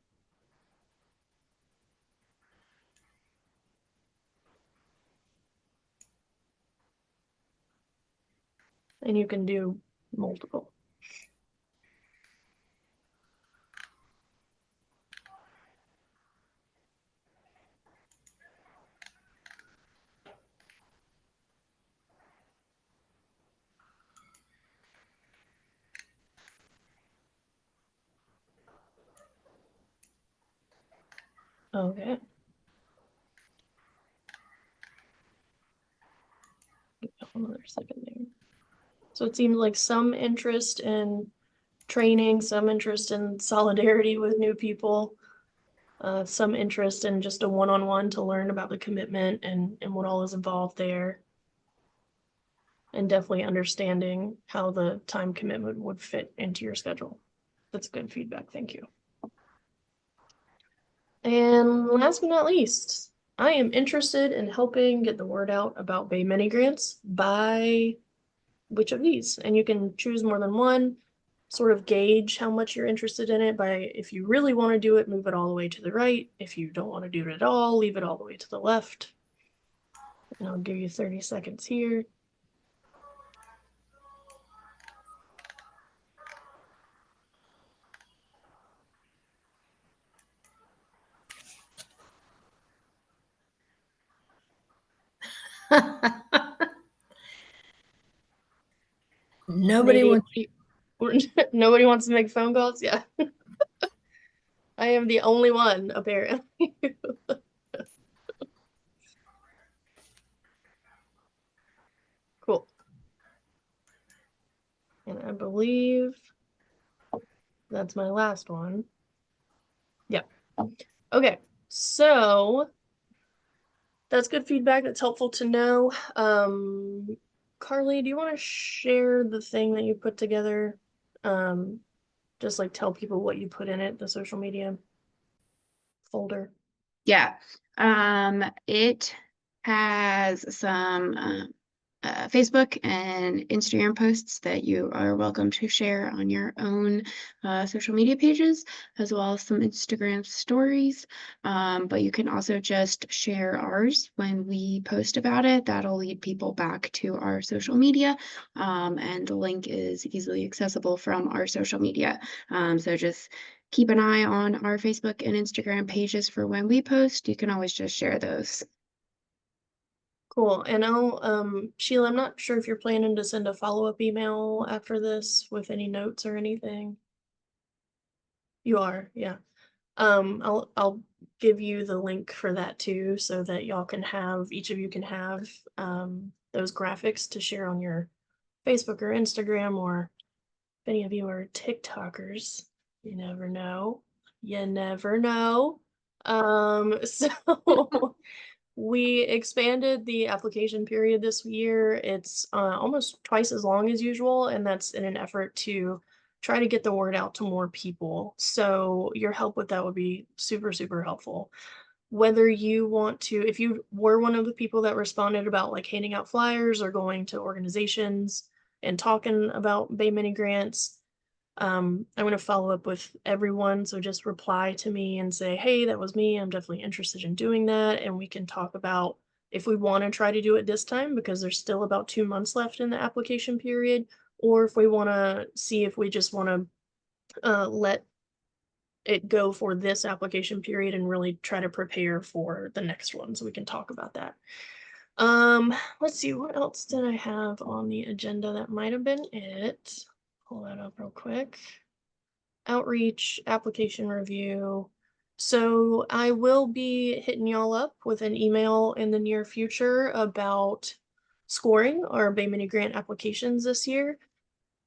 And you can do multiple. Okay. Another second there. So it seems like some interest in training, some interest in solidarity with new people, some interest in just a one-on-one to learn about the commitment and what all is involved there. And definitely understanding how the time commitment would fit into your schedule. That's good feedback. Thank you. And last but not least, I am interested in helping get the word out about Bay Mini grants by which of these? And you can choose more than one, sort of gauge how much you're interested in it by if you really want to do it, move it all the way to the right. If you don't want to do it at all, leave it all the way to the left. And I'll give you 30 seconds here. Nobody wants. Nobody wants to make phone calls. Yeah. I am the only one, apparently. Cool. And I believe that's my last one. Yeah. Okay. So that's good feedback. That's helpful to know. Carly, do you want to share the thing that you put together? Just like tell people what you put in it, the social media folder. Yeah. It has some Facebook and Instagram posts that you are welcome to share on your own social media pages, as well as some Instagram stories. But you can also just share ours when we post about it. That'll lead people back to our social media. And the link is easily accessible from our social media. So just keep an eye on our Facebook and Instagram pages for when we post. You can always just share those. Cool. And I'll, Sheila, I'm not sure if you're planning to send a follow-up email after this with any notes or anything. You are, yeah. I'll give you the link for that too, so that y'all can have, each of you can have those graphics to share on your Facebook or Instagram, or if any of you are TikTokers, you never know. You never know. So we expanded the application period this year. It's almost twice as long as usual, and that's in an effort to try to get the word out to more people. So your help with that would be super, super helpful. Whether you want to, if you were one of the people that responded about like handing out flyers or going to organizations and talking about Bay Mini grants, I'm going to follow up with everyone. So just reply to me and say, hey, that was me. I'm definitely interested in doing that. And we can talk about if we want to try to do it this time, because there's still about 2 months left in the application period, or if we want to see if we just want to let it go for this application period and really try to prepare for the next one. So we can talk about that. Let's see, what else did I have on the agenda? That might have been it. Pull that up real quick. Outreach, application review. So I will be hitting y'all up with an email in the near future about scoring our Bay Mini grant applications this year.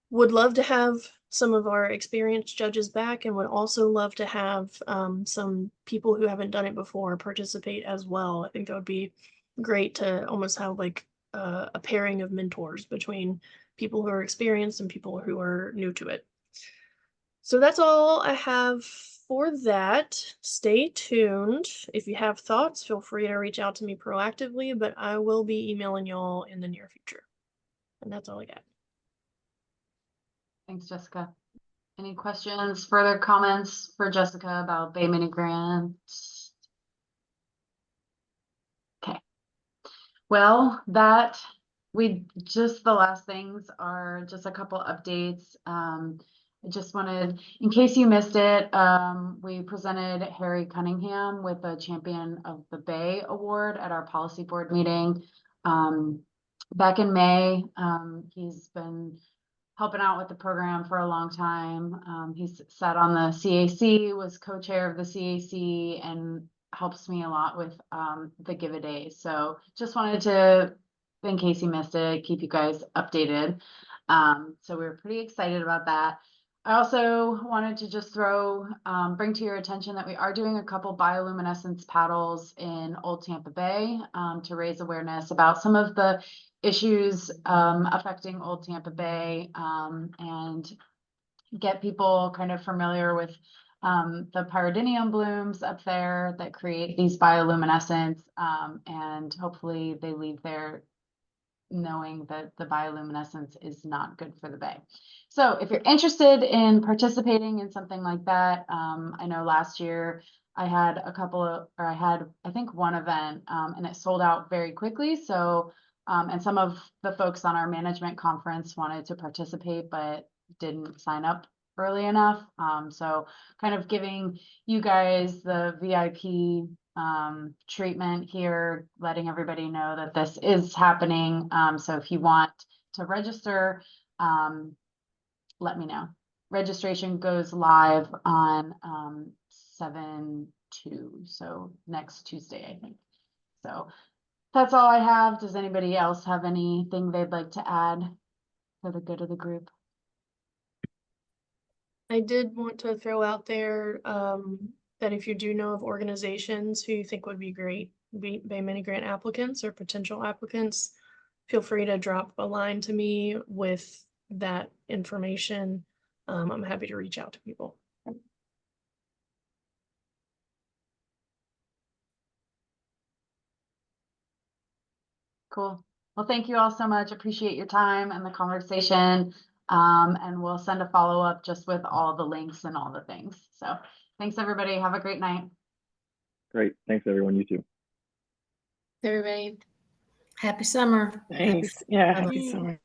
Would love to have some of our experienced judges back, and would also love to have some people who haven't done it before participate as well. I think that would be great to almost have like a pairing of mentors between people who are experienced and people who are new to it. So that's all I have for that. Stay tuned. If you have thoughts, feel free to reach out to me proactively, but I will be emailing y'all in the near future. And that's all I got. Thanks, Jessica. Any questions, further comments for Jessica about Bay Mini grants? Okay. Well, the last things are just a couple updates. I just wanted, in case you missed it, we presented Harry Cunningham with the Champion of the Bay Award at our policy board meeting back in May. He's been helping out with the program for a long time. He's sat on the CAC, was co-chair of the CAC, and helps me a lot with the Give a Day. So just wanted to, in case you missed it, keep you guys updated. So we were pretty excited about that. I also wanted to just bring to your attention that we are doing a couple bioluminescence paddles in Old Tampa Bay to raise awareness about some of the issues affecting Old Tampa Bay and get people kind of familiar with the pyridinium blooms up there that create these bioluminescence, and hopefully they leave there knowing that the bioluminescence is not good for the bay. So if you're interested in participating in something like that, I know last year I had I think one event, and it sold out very quickly. So, and some of the folks on our management conference wanted to participate, but didn't sign up early enough. So kind of giving you guys the VIP treatment here, letting everybody know that this is happening. So if you want to register, let me know. Registration goes live on 7/2, so next Tuesday, I think. So that's all I have. Does anybody else have anything they'd like to add for the good of the group? I did want to throw out there that if you do know of organizations who you think would be great Bay Mini grant applicants or potential applicants, feel free to drop a line to me with that information. I'm happy to reach out to people. Cool. Well, thank you all so much. Appreciate your time and the conversation. And we'll send a follow-up just with all the links and all the things. So thanks, everybody. Have a great night. Great. Thanks, everyone. You too. Everybody, happy summer. Happy Thanks. Yeah, Bye-bye. happy summer.